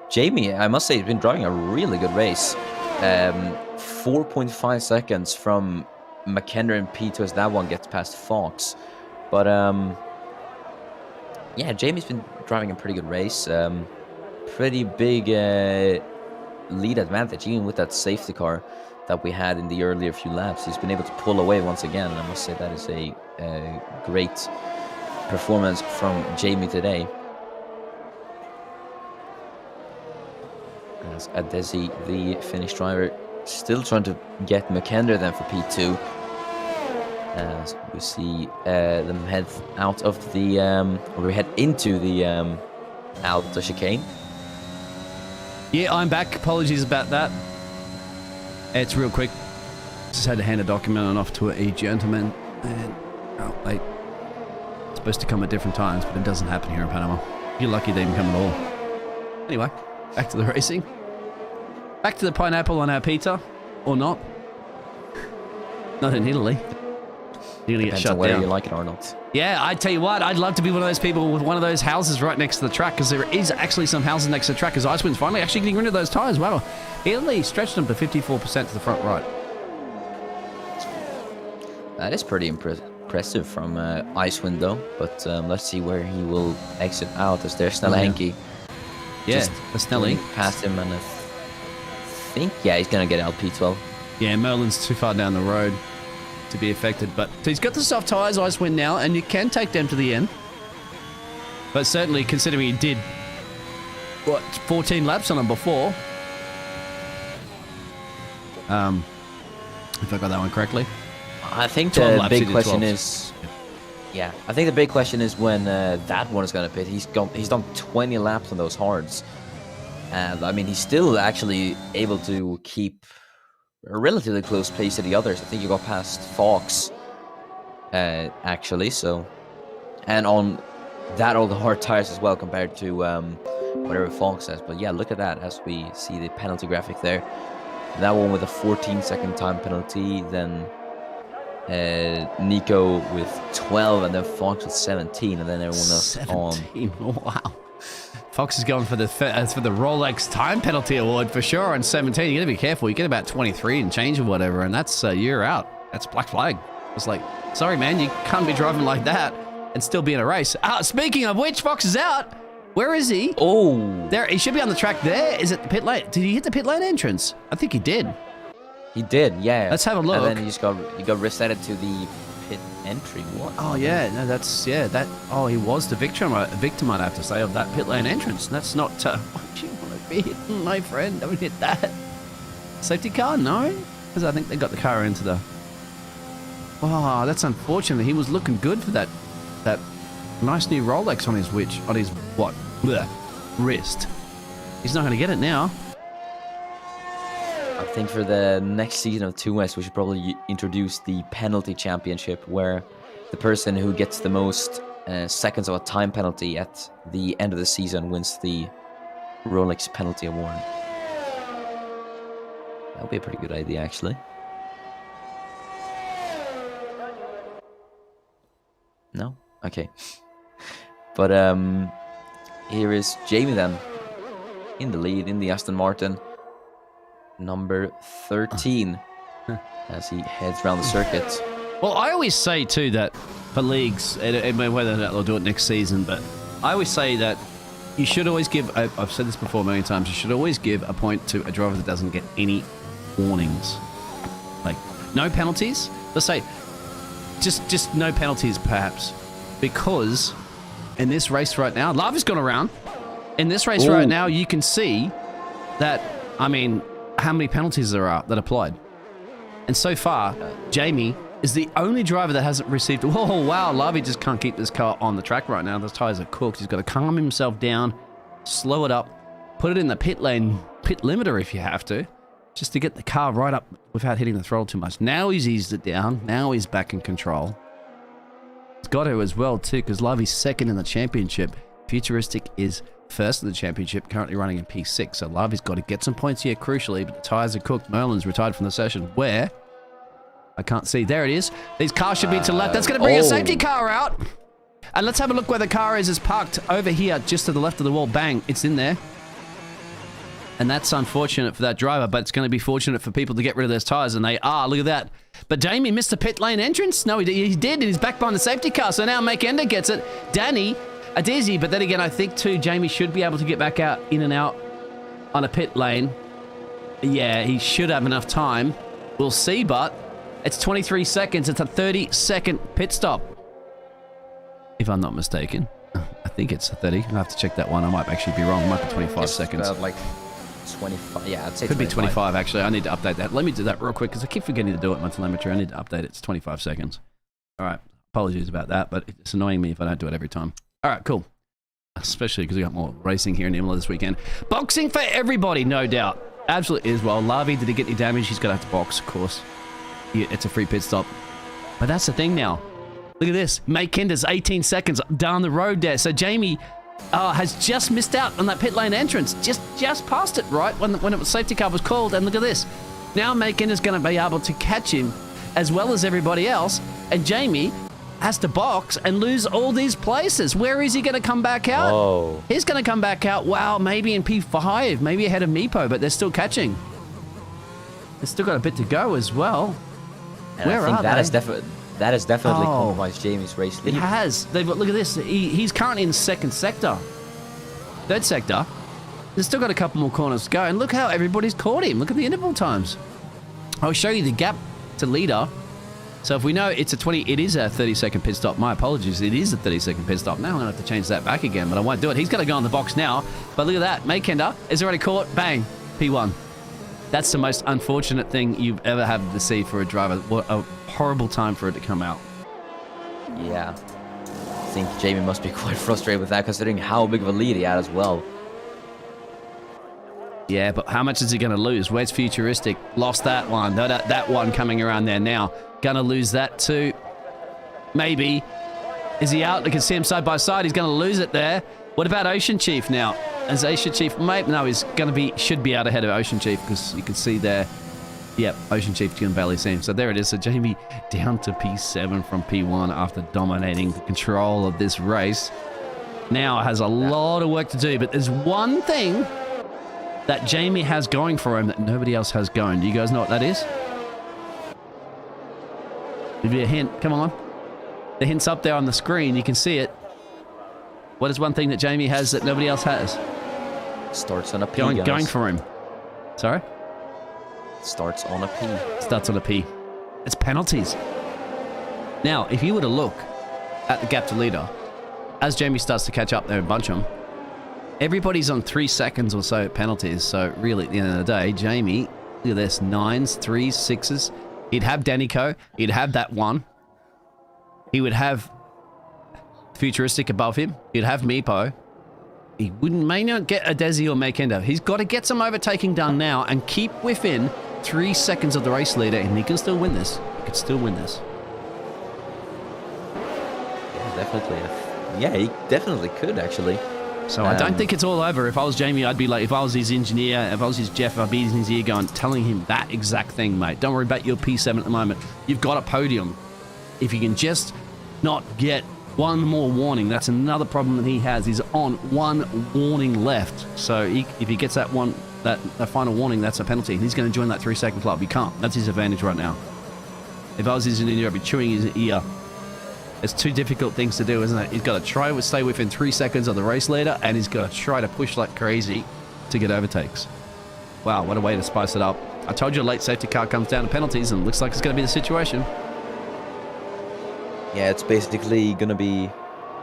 Jamie, I must say, he's been driving a really good race. 4.5 seconds from McKenna in P2 as that one gets past Fox. But yeah, Jamie's been driving a pretty good race. Pretty big lead advantage, even with that safety car that we had in the earlier few laps. He's been able to pull away once again, and I must say that is a great performance from Jamie today. As Adesi, the Finnish driver, still trying to get McKenna then for P2. As we see them head out of the, or we head into the Alta chicane. Yeah, I'm back. Apologies about that. It's real quick. Just had to hand a document on off to a gentleman. And, oh, wait. It's supposed to come at different times, but it doesn't happen here in Panama. You're lucky they didn't come at all. Anyway, back to the racing. Back to the pineapple on our pizza. Or not. Not in Italy. You're going to get shut down. Whether you like it or not. Yeah, I tell you what, I'd love to be one of those people with one of those houses right next to the track, because there is actually some houses next to the track, because Icewind's finally actually getting rid of those tyres. Wow. He only stretched them to 54% to the front right. That is pretty impressive from Icewind though, but let's see where he will exit out as there's Snellenki. Yeah, the Snelly. Past him, and I think, yeah, he's going to get LP12. Yeah, Merlin's too far down the road. to be affected. But so he's got the soft tyres, ice win now, and you can take them to the end. But certainly, considering he did, 14 laps on them before. If I got that one correctly. I think the big question is... Yeah, I think the big question is when that one is going to pit. He's done 20 laps on those hards. And, I mean, he's still actually able to keep a relatively close pace to the others. I think you got past Fox, actually, so... And on that, all the hard tires as well, compared to whatever Fox says. But yeah, look at that as we see the penalty graphic there. That one with a 14-second time penalty, then Nico with 12, and then Fox with 17, and then everyone else 17. On. Wow. Fox is going for the Rolex time penalty award for sure on 17. You got to be careful. You get about 23 and change or whatever, and that's you're out. That's black flag. It's like, sorry, man, you can't be driving like that and still be in a race. Speaking of which, Fox is out. Where is he? Oh, there. He should be on the track there. Is it the pit lane? Did he hit the pit lane entrance? I think he did. He did, yeah. Let's have a look. And then he got resetted to the pit entry. What? Oh yeah, no, that's that. Oh, he was the victim. I'd have to say, of that pit lane entrance. That's not. What you want to be hitting, my friend? Don't hit that. Safety car? No, because I think they got the car into the. Oh, that's unfortunate. He was looking good for that nice new Rolex on his what? Blech, wrist. He's not going to get it now. I think for the next season of 2S, we should probably introduce the penalty championship, where the person who gets the most seconds of a time penalty at the end of the season wins the Rolex penalty award. That would be a pretty good idea, actually. No? Okay. But here is Jamie then, in the lead in the Aston Martin, number 13, as he heads around the circuit. Well, I always say too that for leagues, whether or not they'll do it next season, but I always say that you should always give, I've said this before a million times, you should always give a point to a driver that doesn't get any warnings. Like, no penalties. Let's say, just no penalties perhaps, because in this race right now, Love has gone around. In this race right now, you can see that, I mean, how many penalties there are that applied. And so far, Jamie is the only driver that hasn't received... Oh, wow, Lavi just can't keep this car on the track right now. The tyres are cooked. He's got to calm himself down, slow it up, put it in the pit lane, pit limiter if you have to, just to get the car right up without hitting the throttle too much. Now he's eased it down. Now he's back in control. He's got to as well, too, because Lavi's second in the championship. Futuristic is first in the championship, currently running in P6. So Lavi's got to get some points here, crucially, but the tyres are cooked. Merlin's retired from the session. Where? I can't see. There it is. These cars should be to the left. That's going to bring a safety car out. And let's have a look where the car is. It's parked over here, just to the left of the wall. Bang. It's in there. And that's unfortunate for that driver, but it's going to be fortunate for people to get rid of those tyres, and they are. Look at that. But Jamie missed the pit lane entrance. No, he did, and he's back behind the safety car. So now Makenda gets it. Danny, a dizzy, but then again, I think too, Jamie should be able to get back out, in and out on a pit lane. Yeah, he should have enough time. We'll see, but it's 23 seconds. It's a 30-second pit stop, if I'm not mistaken. I think it's a 30. I'll have to check that one. I might actually be wrong. It might be 25 seconds. Like 25. Yeah, I'd say could 25. be 25, actually. I need to update that. Let me do that real quick, because I keep forgetting to do it in my telemetry. I need to update it. It's 25 seconds. All right. Apologies about that, but it's annoying me if I don't do it every time. All right, cool. Especially because we got more racing here in Imola this weekend. Boxing for everybody, no doubt. Absolutely is. Well, Lavi, did he get any damage? He's going to have to box, of course. Yeah, it's a free pit stop. But that's the thing now. Look at this. Makenda's 18 seconds down the road there. So Jamie has just missed out on that pit lane entrance. Just past it, right? When the safety car was called. And look at this. Now Makenda's going to be able to catch him as well as everybody else. And Jamie has to box and lose all these places. Where is he going to come back out? Oh. He's going to come back out, wow, maybe in P5, maybe ahead of Meepo, but they're still catching. They've still got a bit to go as well. And Where I think are that they? has definitely compromised Jamie's race lead. It has. Look at this. He's currently in second sector. Third sector. There's still got a couple more corners to go. And look how everybody's caught him. Look at the interval times. I'll show you the gap to leader. So if we know it's it is a 30-second pit stop. My apologies, it is a 30-second pit stop. Now I'm going to have to change that back again, but I won't do it. He's going to go on the box now. But look at that. Makender is already caught. Bang. P1. That's the most unfortunate thing you've ever had to see for a driver. What a horrible time for it to come out. Yeah. I think Jamie must be quite frustrated with that, considering how big of a lead he had as well. Yeah, but how much is he going to lose? Where's Futuristic? Lost that one. That one coming around there now. Going to lose that too. Maybe. Is he out? I can see him side by side. He's going to lose it there. What about Ocean Chief now? Is Ocean Chief... No, he's going to be... Should be out ahead of Ocean Chief because you can see there... Yep, Ocean Chief can barely see him. So there it is. So Jamie down to P7 from P1 after dominating the control of this race. Now has a lot of work to do, but there's one thing that Jamie has going for him that nobody else has going. Do you guys know what that is? Give you a hint. Come on. The hint's up there on the screen. You can see it. What is one thing that Jamie has that nobody else has? Starts on a P, going for him. Sorry? Starts on a P. Starts on a P. It's penalties. Now, if you were to look at the gap to leader, as Jamie starts to catch up there and bunch them, everybody's on 3 seconds or so at penalties. So really, at the end of the day, Jamie, look at this, 9s, 3s, 6s. He'd have Danico. He'd have that one. He would have Futuristic above him. He'd have Meepo. He may not get a Desi or Makenda. He's got to get some overtaking done now and keep within 3 seconds of the race leader, and he can still win this. He can still win this. Yeah, definitely. Yeah, he definitely could, actually. So I don't think it's all over. If I was Jamie, I'd be like, if I was his engineer, if I was his Jeff, I'd be in his ear going, telling him that exact thing, mate. Don't worry about your P7 at the moment. You've got a podium. If you can just not get one more warning, that's another problem that he has. He's on one warning left. So if he gets that final warning, that's a penalty. And he's going to join that 3-second club. He can't. That's his advantage right now. If I was his engineer, I'd be chewing his ear. It's two difficult things to do, isn't it? He's got to try to stay within 3 seconds of the race leader, and he's got to try to push like crazy to get overtakes. Wow, what a way to spice it up. I told you a late safety car comes down to penalties, and it looks like it's going to be the situation. Yeah, it's basically going to be,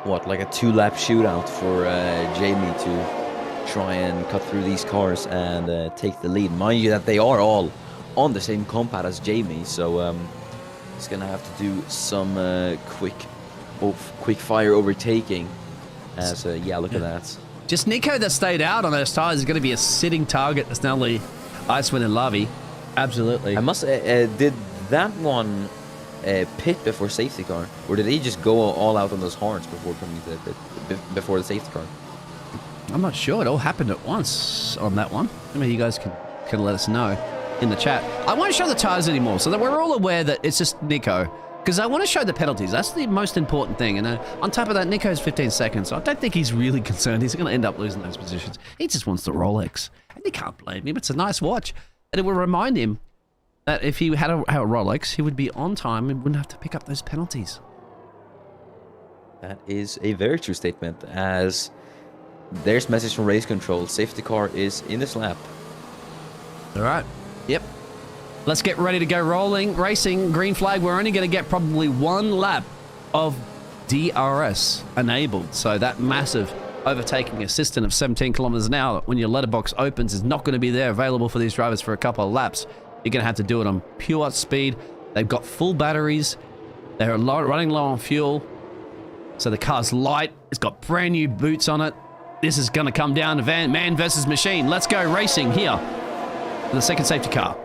what, like a 2-lap shootout for Jamie to try and cut through these cars and take the lead. Mind you that they are all on the same compound as Jamie, so he's going to have to do some quick fire overtaking. So yeah, look at that. Just Nico that stayed out on those tires is going to be a sitting target. That's not only Icewind and Lavi. Absolutely. I must did that one pit before safety car, or did he just go all out on those horns before coming to before the safety car? I'm not sure. It all happened at once on that one. Maybe you guys can let us know in the chat. I won't show the tires anymore so that we're all aware that it's just Nico, because I want to show the penalties. That's the most important thing. And on top of that, Nico's 15 seconds, so I don't think he's really concerned. He's going to end up losing those positions. He just wants the Rolex, and you can't blame him. It's a nice watch, and it will remind him that if he had a Rolex, he would be on time and wouldn't have to pick up those penalties. That is a very true statement, as there's message from race control. Safety car is in this lap. All right. Yep. Let's get ready to go racing. Green flag. We're only going to get probably 1 lap of DRS enabled. So that massive overtaking assistant of 17 kilometers an hour when your letterbox opens is not going to be there available for these drivers for a couple of laps. You're going to have to do it on pure speed. They've got full batteries. They're running low on fuel. So the car's light. It's got brand new boots on it. This is going to come down to man versus machine. Let's go racing here. The second safety car.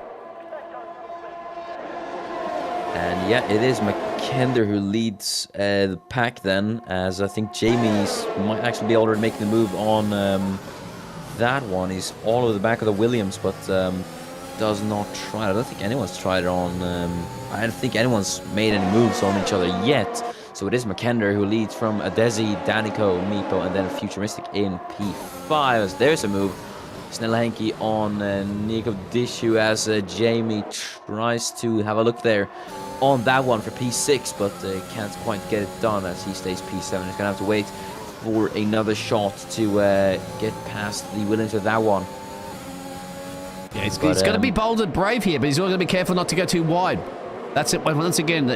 And yeah, it is Makender who leads the pack then, as I think Jamie's might actually be already making the move on that one. He's all over the back of the Williams, but does not try. I don't think anyone's tried it on. I don't think anyone's made any moves on each other yet. So it is Makender who leads from Adesi, Danico, Meepo, and then Futuristic in P5. As there's a move. Snell Hanky on Nico Dishu as Jamie tries to have a look there on that one for P6, but can't quite get it done as he stays P7. He's going to have to wait for another shot to get past the Williams with that one. Yeah, he's got to be bold and brave here, but he's also got to be careful not to go too wide. That's it. Once again,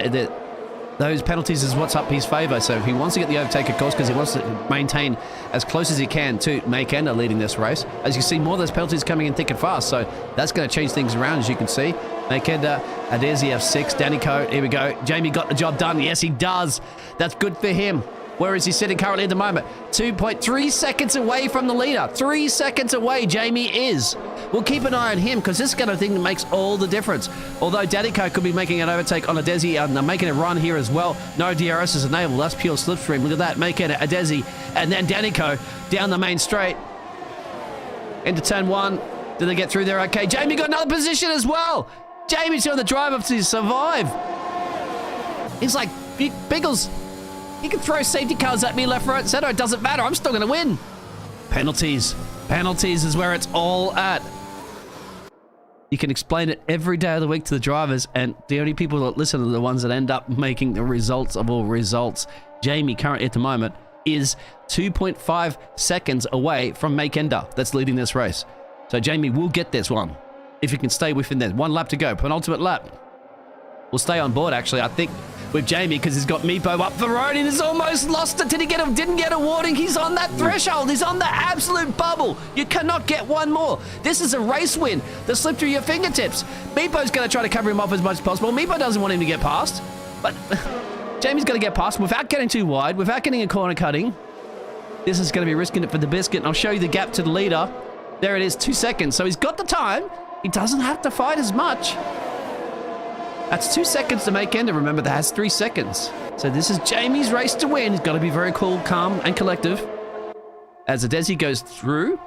those penalties is what's up his favour. So if he wants to get the overtake, of course, because he wants to maintain as close as he can to Makenda leading this race. As you see, more of those penalties coming in thick and fast. So that's going to change things around, as you can see. Makenda, Adesi F6, Danico, here we go. Jamie got the job done. Yes, he does. That's good for him. Where is he sitting currently at the moment? 2.3 seconds away from the leader. 3 seconds away, Jamie is. We'll keep an eye on him because this kind of thing makes all the difference. Although Danico could be making an overtake on Adesi and making a run here as well. No DRS is enabled. That's pure slipstream. Look at that. Making it Adesi and then Danico down the main straight. Into turn 1. Did they get through there? Okay. Jamie got another position as well. Jamie's on the drive up to survive. He's like, Biggles, you can throw safety cars at me left, right, center. It doesn't matter. I'm still going to win. Penalties. Penalties is where it's all at. You can explain it every day of the week to the drivers, and the only people that listen are the ones that end up making the results of all results. Jamie, currently at the moment, is 2.5 seconds away from Makenda. That's leading this race. So Jamie will get this one if he can stay within there. 1 lap to go. Penultimate lap. We'll stay on board, actually, I think, with Jamie, because he's got Meepo up the road and he's almost lost it. Didn't get a warning. He's on that threshold. He's on the absolute bubble. You cannot get one more. This is a race win that slipped through your fingertips. Meepo's going to try to cover him off as much as possible. Meepo doesn't want him to get past, but Jamie's going to get past without getting too wide, without getting a corner cutting. This is going to be risking it for the biscuit, and I'll show you the gap to the leader. There it is, 2 seconds. So he's got the time. He doesn't have to fight as much. That's 2 seconds to make end. Remember, that has 3 seconds. So this is Jamie's race to win. He's got to be very cool, calm, and collective as Adesi goes through.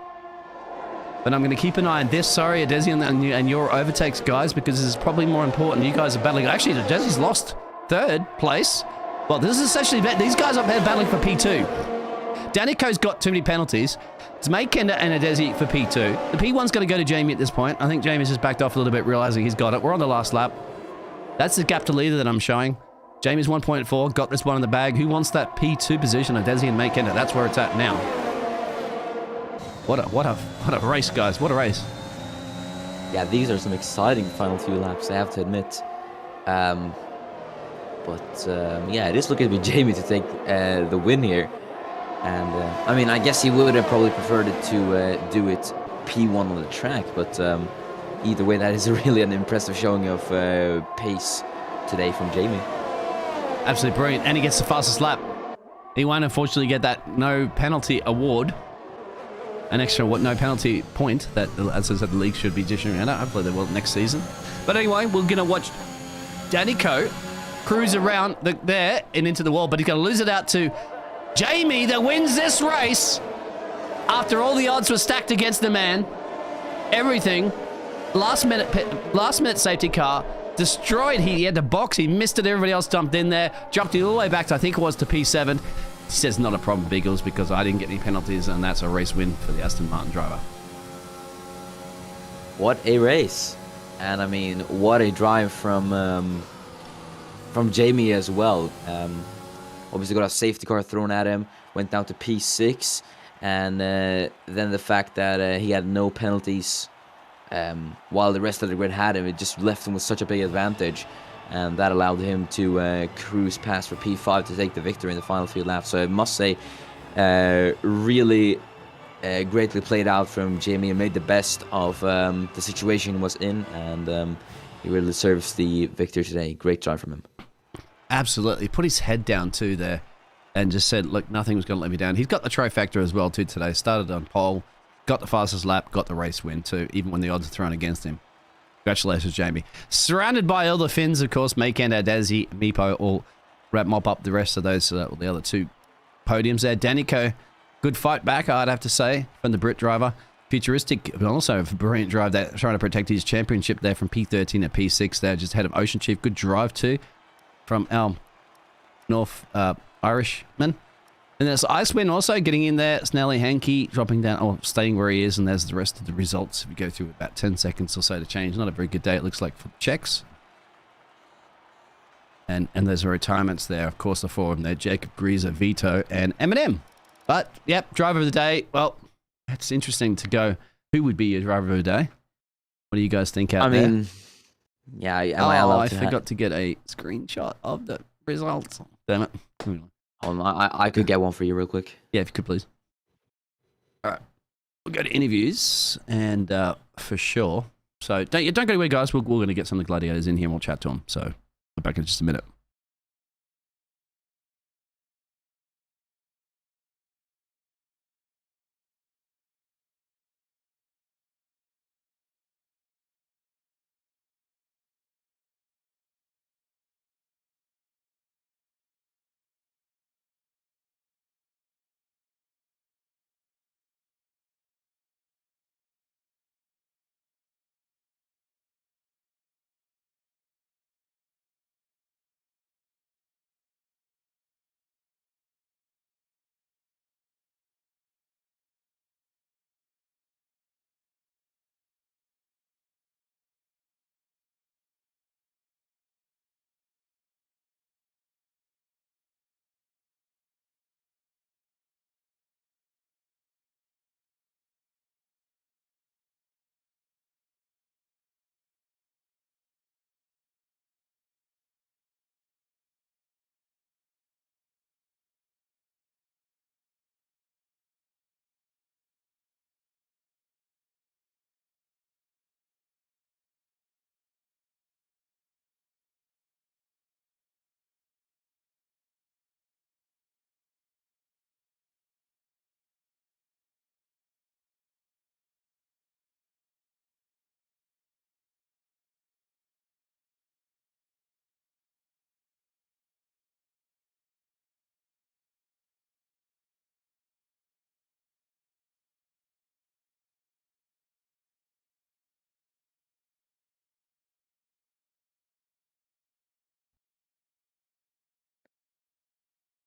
But I'm going to keep an eye on this. Sorry, Adesi, and your overtakes, guys, because this is probably more important. You guys are battling. Actually, Adesi's lost 3rd place. Well, this is essentially these guys up there battling for P2. Danico's got too many penalties. It's Makenda and Adesi for P2. The P1's going to go to Jamie at this point. I think Jamie's just backed off a little bit, realizing he's got it. We're on the last lap. That's the gap to leader that I'm showing. Jamie's 1.4, got this one in the bag. Who wants that P2 position? Adesi and Makenda. That's where it's at now. What a race, guys. What a race. Yeah, these are some exciting final few laps, I have to admit. Yeah, it is looking to be Jamie to take the win here. And, I mean, I guess he would have probably preferred it to do it P1 on the track, but either way, that is really an impressive showing of pace today from Jamie. Absolutely brilliant. And he gets the fastest lap. He won't unfortunately get that no penalty award. An extra no penalty point that, as I said, the league should be dishing out. Hopefully they will next season. But anyway, we're going to watch Danico cruise around there and into the wall, but he's going to lose it out to Jamie that wins this race after all the odds were stacked against the man. Everything. Last minute safety car. Destroyed. He had to box. He missed it. Everybody else jumped in there. Jumped it all the way back to, I think it was to P7. He says, not a problem, Biggles, because I didn't get any penalties, and that's a race win for the Aston Martin driver. What a race. And, I mean, what a drive from Jamie as well. Obviously got a safety car thrown at him. Went down to P6. And then the fact that he had no penalties while the rest of the grid had him, it just left him with such a big advantage, and that allowed him to cruise past for P5 to take the victory in the final few laps. So I must say, really greatly played out from Jamie and made the best of the situation he was in, and he really deserves the victory today. Great drive from him. Absolutely. Put his head down too there and just said, look, nothing was going to let me down. He's got the trifecta as well too today. Started on pole, got the fastest lap, got the race win too, even when the odds are thrown against him. Congratulations, Jamie. Surrounded by all the Finns, of course, Makenda, Adesi, Meepo all mop up the rest of those, the other 2 podiums there. Danico, good fight back, I'd have to say, from the Brit driver. Futuristic, but also a brilliant drive there, trying to protect his championship there from P13 to P6 there, just ahead of Ocean Chief. Good drive too from our North Irishman. And there's Icewind also getting in there. Snelly Hankey dropping down, or staying where he is, and there's the rest of the results. We go through about 10 seconds or so to change. Not a very good day, it looks like, for the Czechs. And there's the retirements there. Of course, the 4 of them there. Jacob Greaser, Vito, and Eminem. But, yep, driver of the day. Well, it's interesting to go. Who would be your driver of the day? What do you guys think out there? I mean, Yeah, am I allowed I to? forgot to get a screenshot of the results. Damn it. Hold on, I could get one for you real quick. Yeah, if you could please. All right, we'll go to interviews, and for sure. So don't go anywhere, guys. We're going to get some of the gladiators in here, and we'll chat to them. So I'll be back in just a minute.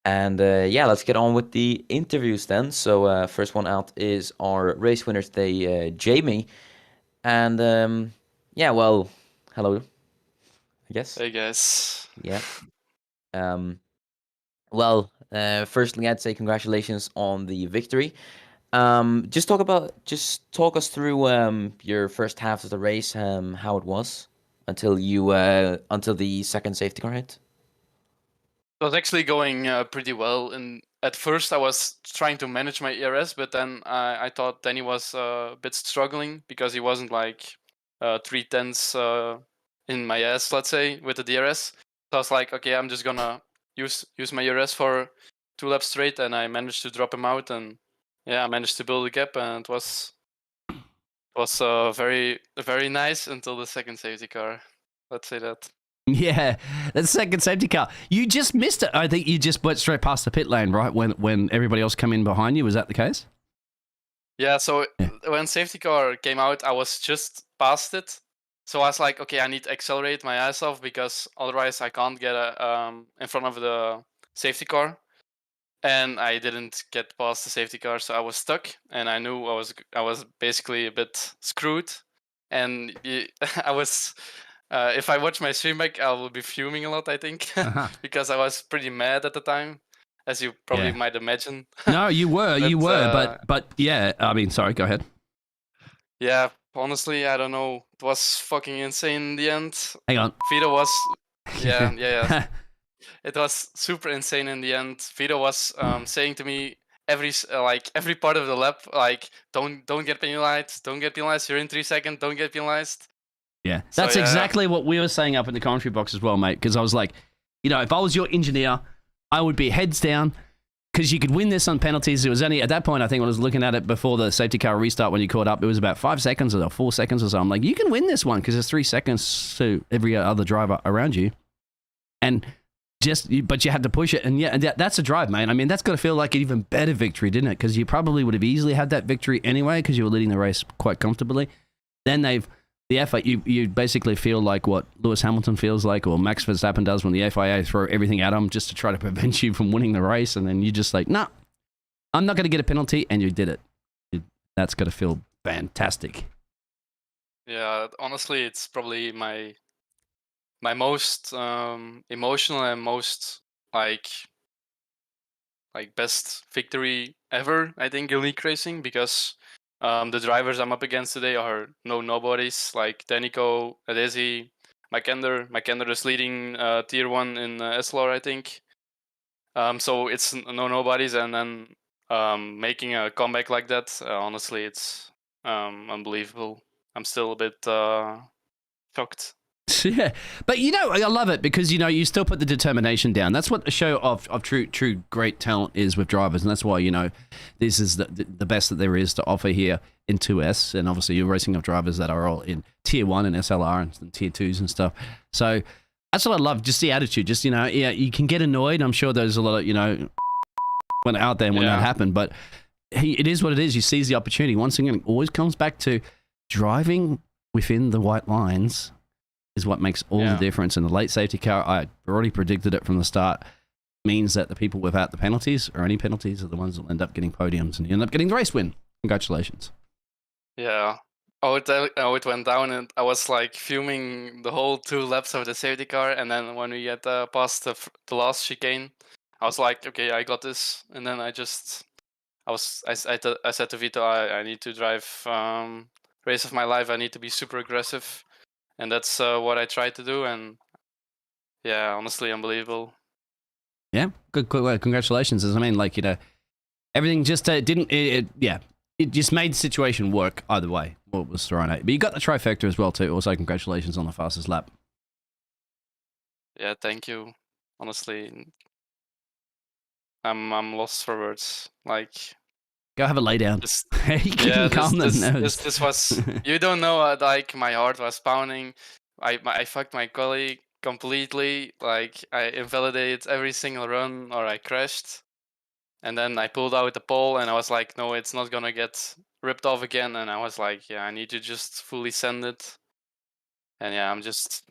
And yeah, let's get on with the interviews then. So first one out is our race winner today, Jamie. And yeah, well, hello, I guess. Hey guys. Yeah. Well, firstly, I'd say congratulations on the victory. Just talk us through your first half of the race, how it was until until the second safety car hit. It was actually going pretty well, and at first I was trying to manage my ERS, but then I thought Danny was a bit struggling because he wasn't like 3/10 in my ass, let's say, with the DRS. So I was like, okay, I'm just gonna use my ERS for 2 laps straight, and I managed to drop him out, and yeah, I managed to build a gap, and it was very very nice until the second safety car. Let's say that. Yeah, that second safety car. You just missed it. I think you just went straight past the pit lane, right? When everybody else came in behind you. Was that the case? Yeah, so when safety car came out, I was just past it. So I was like, okay, I need to accelerate my ass off because otherwise I can't get in front of the safety car. And I didn't get past the safety car, so I was stuck, and I knew I was basically a bit screwed. And I was, if I watch my stream back, I will be fuming a lot, I think, because I was pretty mad at the time, as you probably might imagine. No, you were, but yeah. I mean, sorry. Go ahead. Yeah, honestly, I don't know. It was fucking insane in the end. Hang on. Vito was, yeah. It was super insane in the end. Vito was saying to me every part of the lap, like, don't get penalized, don't get penalized. You're in 3 seconds, don't get penalized. Yeah, So, that's exactly what we were saying up in the commentary box as well, mate. Because I was like, if I was your engineer, I would be heads down because you could win this on penalties. It was only at that point, I think, when I was looking at it before the safety car restart when you caught up, it was about 5 seconds or 4 seconds or so. I'm like, you can win this one because there's 3 seconds to every other driver around you, and but you had to push it, and yeah, and that's a drive, mate. I mean, that's got to feel like an even better victory, didn't it? Because you probably would have easily had that victory anyway because you were leading the race quite comfortably. Then the FIA, you basically feel like what Lewis Hamilton feels like, or Max Verstappen does when the FIA throw everything at him just to try to prevent you from winning the race, and then you just like, nah, I'm not going to get a penalty, and you did it. That's got to feel fantastic. Yeah, honestly, it's probably my most emotional and most like best victory ever, I think, in league racing, because the drivers I'm up against today are nobodies, like Danico, Adesi, Mikander is leading tier 1 in SLR, I think. So it's no nobodies, and then making a comeback like that, honestly, it's unbelievable. I'm still a bit shocked. Yeah, but I love it because you still put the determination down. That's what the show of true great talent is with drivers, and that's why this is the best that there is to offer here in 2S. And obviously, you're racing of drivers that are all in tier 1 and SLR and tier 2s and stuff. So that's what I love. Just the attitude. Just you can get annoyed. I'm sure there's a lot of went out there when that happened, but it is what it is. You seize the opportunity. Once again, it always comes back to driving within the white lines is what makes all the difference. And the late safety car, I already predicted it from the start, means that the people without the penalties or any penalties are the ones that end up getting podiums and you end up getting the race win. Congratulations. Yeah. It went down, and I was like fuming the whole 2 laps of the safety car. And then when we get past the last chicane, I was like, okay, I got this. And then I said to Vito, I need to drive race of my life. I need to be super aggressive. And that's what I tried to do, and yeah, honestly, unbelievable. Yeah, good. Congratulations. I mean, everything just didn't. It just made the situation work either way. What was thrown at, but you got the trifecta as well too. Also, congratulations on the fastest lap. Yeah, thank you. Honestly, I'm lost for words. Like, go have a lay down. This was. You don't know. Like, my heart was pounding. I fucked my colleague completely. Like, I invalidated every single run, or I crashed. And then I pulled out the pole, and I was like, no, it's not gonna get ripped off again. And I was like, yeah, I need to just fully send it. And yeah, I'm just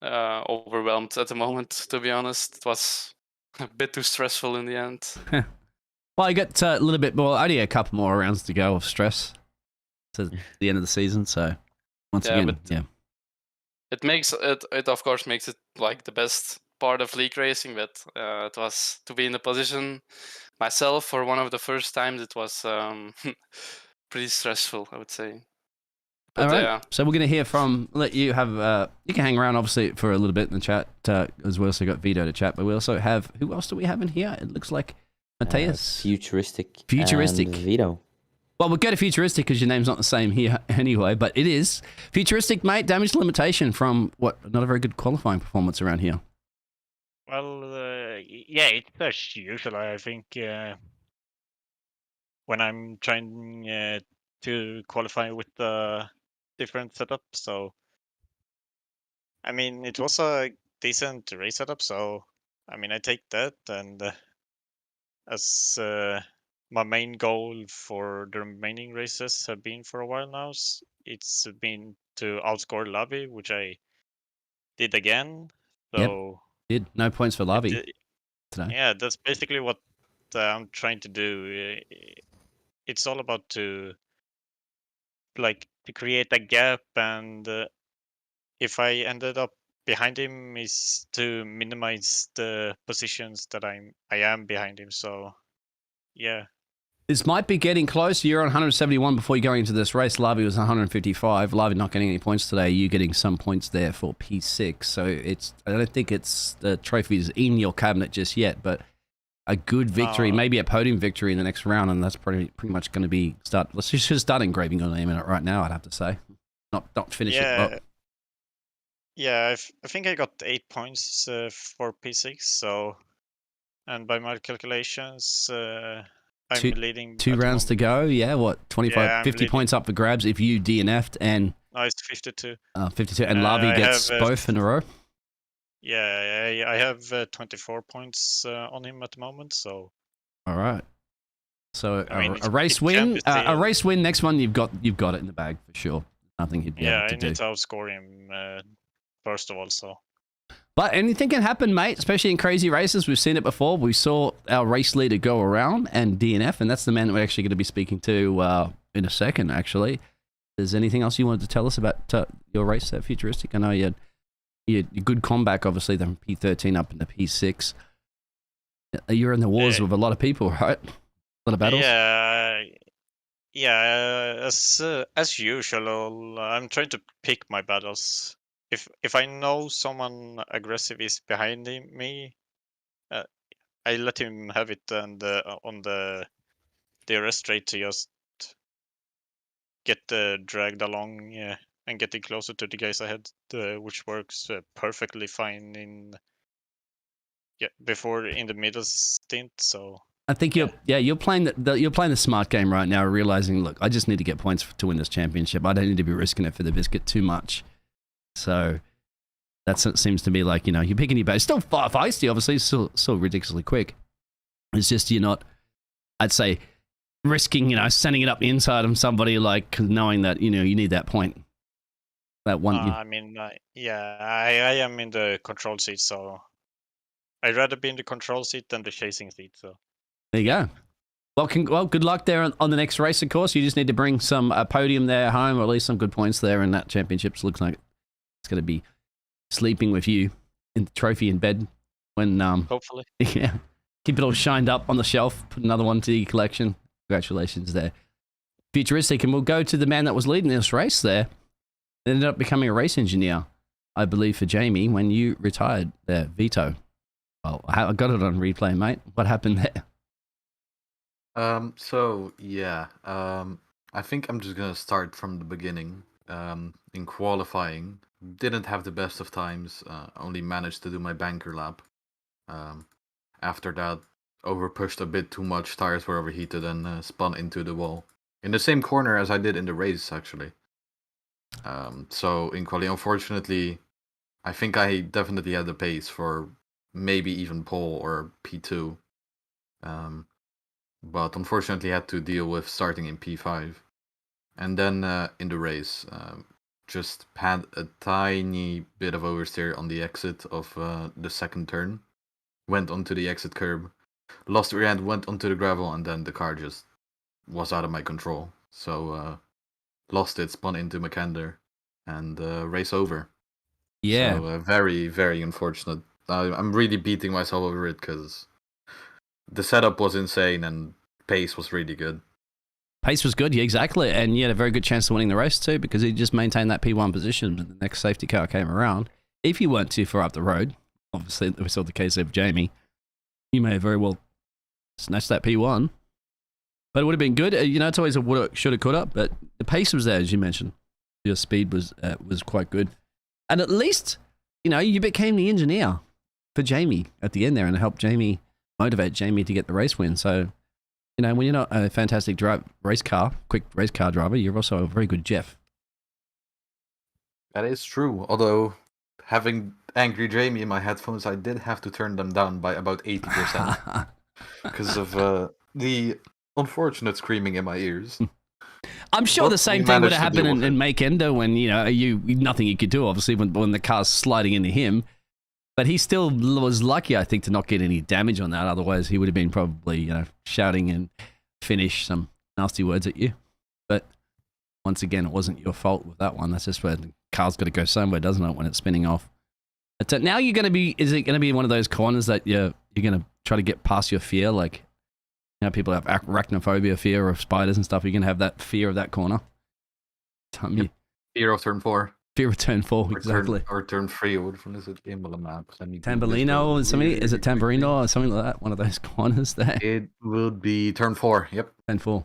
overwhelmed at the moment, to be honest. It was a bit too stressful in the end. Well, I got a little bit more, only a couple more rounds to go of stress to the end of the season. So once again, it of course makes it like the best part of league racing, but it was to be in the position myself for one of the first times. It was pretty stressful, I would say. But, all right. So we're going to hear from. Let you have. You can hang around obviously for a little bit in the chat as we also got Vito to chat, but we also have. Who else do we have in here? It looks like Mateus. Futuristic. And Vito. Well, we'll go to Futuristic because your name's not the same here anyway, but it is. Futuristic, mate, damage limitation from not a very good qualifying performance around here. Well, yeah, it's as usual, I think. When I'm trying to qualify with the different setup, so I mean, it was a decent race setup, so I mean, I take that, and as my main goal for the remaining races have been for a while now, it's been to outscore Lobby, which I did again. So did no points for Lobby today. Yeah, that's basically what I'm trying to do. It's all about to create a gap, and if I ended up behind him, is to minimize the positions that I am behind him. So yeah. This might be getting close. You're on 171 before you go into this race. Lavi was 155. Lavi not getting any points today. You getting some points there for P6. So I don't think it's the trophies in your cabinet just yet, but a good victory, maybe a podium victory in the next round, and that's pretty much going to be Let's just start engraving your name in it right now. I'd have to say, not finish it. But... Yeah, I think I got 8 points for P6. So, and by my calculations. I'm leading 2 rounds to go. Yeah, what 25, 50 points up for grabs if you DNF'd and. No, it's 52. 52, and Lavi gets both in a row. Yeah, I have 24 points on him at the moment. So. All right. So a race win, a race win. Next one, you've got it in the bag for sure. Nothing he'd be able to do. Yeah, I need to outscore him first of all. So. But anything can happen, mate, especially in crazy races. We've seen it before. We saw our race leader go around and DNF, and that's the man that we're actually going to be speaking to in a second, actually. Is there anything else you wanted to tell us about your race at Futuristic? I know you had good comeback, obviously, from P13 up into P6. You're in the wars with a lot of people, right? A lot of battles? Yeah, as usual, I'm trying to pick my battles. if I know someone aggressive is behind me, I let him have it, and on the DRS straight to just get dragged along and getting closer to the guys ahead, which works perfectly fine in before in the middle stint. So I think you're playing you're playing the smart game right now, realizing, look, I just need to get points to win this championship. I don't need to be risking it for the biscuit too much. So that's what seems to be like, you're picking your base. Still feisty, obviously, still ridiculously quick. It's just you're not, I'd say, risking, sending it up the inside of somebody, like knowing that, you need that point. That one. I mean, I am in the control seat, so I'd rather be in the control seat than the chasing seat. So there you go. Well, good luck there on the next race, of course. You just need to bring some podium there home, or at least some good points there, and that championships looks like it's going to be sleeping with you in the trophy in bed when hopefully. Yeah. Keep it all shined up on the shelf. Put another one to your collection. Congratulations there. Futuristic, and we'll go to the man that was leading this race there. Ended up becoming a race engineer, I believe, for Jamie when you retired there, Vito. Well, I got it on replay, mate. What happened there? I think I'm just gonna start from the beginning. In qualifying, didn't have the best of times. Only managed to do my banker lap. After that, overpushed a bit too much. Tires were overheated and spun into the wall in the same corner as I did in the race, actually. So in quali, unfortunately, I think I definitely had the pace for maybe even pole or P2. But unfortunately had to deal with starting in P5. And then in the race, just had a tiny bit of oversteer on the exit of the second turn. Went onto the exit curb, lost rear end, went onto the gravel, and then the car just was out of my control. So lost it, spun into McKender, and race over. Yeah. So very, very unfortunate. I'm really beating myself over it because the setup was insane and pace was really good. Pace was good, yeah, exactly. And you had a very good chance of winning the race too because he just maintained that P1 position when the next safety car came around. If you weren't too far up the road, obviously we saw the case of Jamie, you may have very well snatched that P1. But it would have been good. It's always a woulda, shoulda, coulda, but the pace was there, as you mentioned. Your speed was quite good. And at least, you became the engineer for Jamie at the end there and helped motivate Jamie to get the race win. So, when you're not a fantastic quick race car driver, you're also a very good Jeff. That is true. Although, having Angry Jamie in my headphones, I did have to turn them down by about 80% because of the unfortunate screaming in my ears. I'm sure the same thing would have happened in Make Ender when, nothing you could do, obviously, when the car's sliding into him. But he still was lucky, I think, to not get any damage on that. Otherwise, he would have been probably, shouting and finish some nasty words at you. But once again, it wasn't your fault with that one. That's just where the car's got to go somewhere, doesn't it, when it's spinning off? But now you're going to be, is it going to be one of those corners that you're going to try to get past your fear? Like, people have arachnophobia, fear of spiders and stuff. You're going to have that fear of that corner. Fear of turn 4. Fear of turn 4, exactly. Or turn 3, what is it? Tamburino or something? Is it Tamburino or something like that? One of those corners there. It would be turn 4, yep. Turn 4.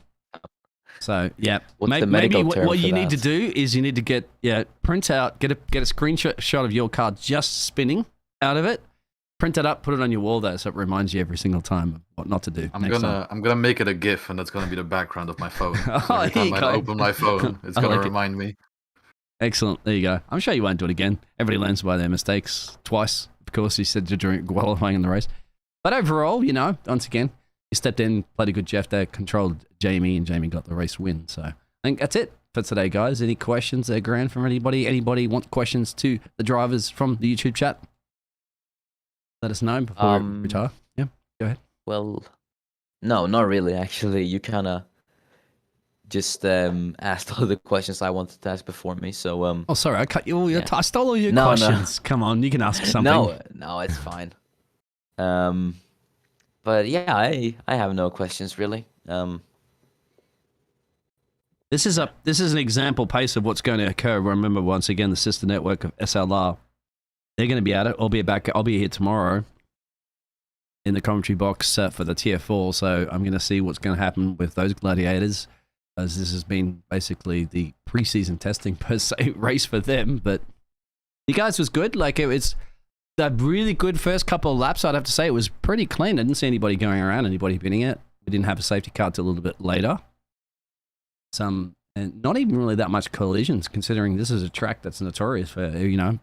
So, yeah. Maybe what you need to do is you need to get a screenshot of your car just spinning out of it. Print it up, put it on your wall there so it reminds you every single time of what not to do. I'm gonna make it a GIF and that's gonna be the background of my phone. So every time I open my phone, it's gonna remind me. Excellent. There you go. I'm sure you won't do it again. Everybody learns by their mistakes twice. Of course, you said during qualifying in the race. But overall, once again, you stepped in, played a good Jeff there, controlled Jamie, and Jamie got the race win. So I think that's it for today, guys. Any questions there, Grant, from anybody? Anybody want questions to the drivers from the YouTube chat? Let us know before we retire. Yeah, go ahead. Well, no, not really, actually. You kind of just asked all the questions I wanted to ask before me, so... Oh, sorry, I cut you all. I stole all your questions. No. Come on, you can ask something. No, it's fine. But yeah, I have no questions, really. This is an example pace of what's going to occur. Remember, once again, the sister network of SLR, they're going to be at it. I'll be here tomorrow in the commentary box for the Tier 4, so I'm going to see what's going to happen with those gladiators, as this has been basically the preseason testing per se race for them. But you guys was good. Like, it was a really good first couple of laps. I'd have to say it was pretty clean. I didn't see anybody going around, anybody hitting it. We didn't have a safety car till a little bit later. And not even really that much collisions, considering this is a track that's notorious for, you know,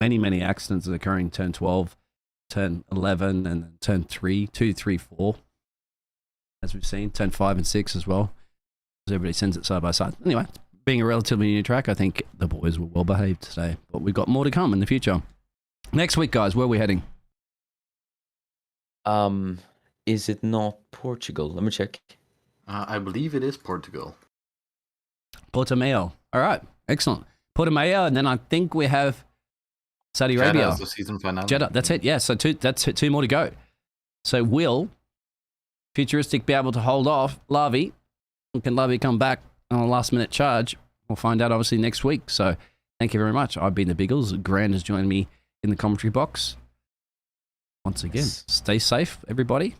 many accidents that occur in turn 12, turn 11, and then turn 3, 2, 3, 4, as we've seen, turn 5 and 6 as well. As everybody sends it side by side. Anyway, being a relatively new track, I think the boys were well behaved today, but we've got more to come in the future. Next week, guys, where are we heading? Is it not Portugal? Let me check. I believe it is Portugal. Portimao. All right, excellent. Portimao, and then I think we have Saudi Arabia. Jeddah is the season finale. Jeddah, that's it. Yeah, so two more to go. So will Futuristic be able to hold off Lavi? Can Lavi come back on a last-minute charge? We'll find out, obviously, next week. So thank you very much. I've been the Biggles. Grant has joined me in the commentary box. Once again, stay safe, everybody.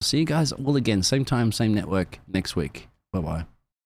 See you guys all again, same time, same network next week. Bye-bye.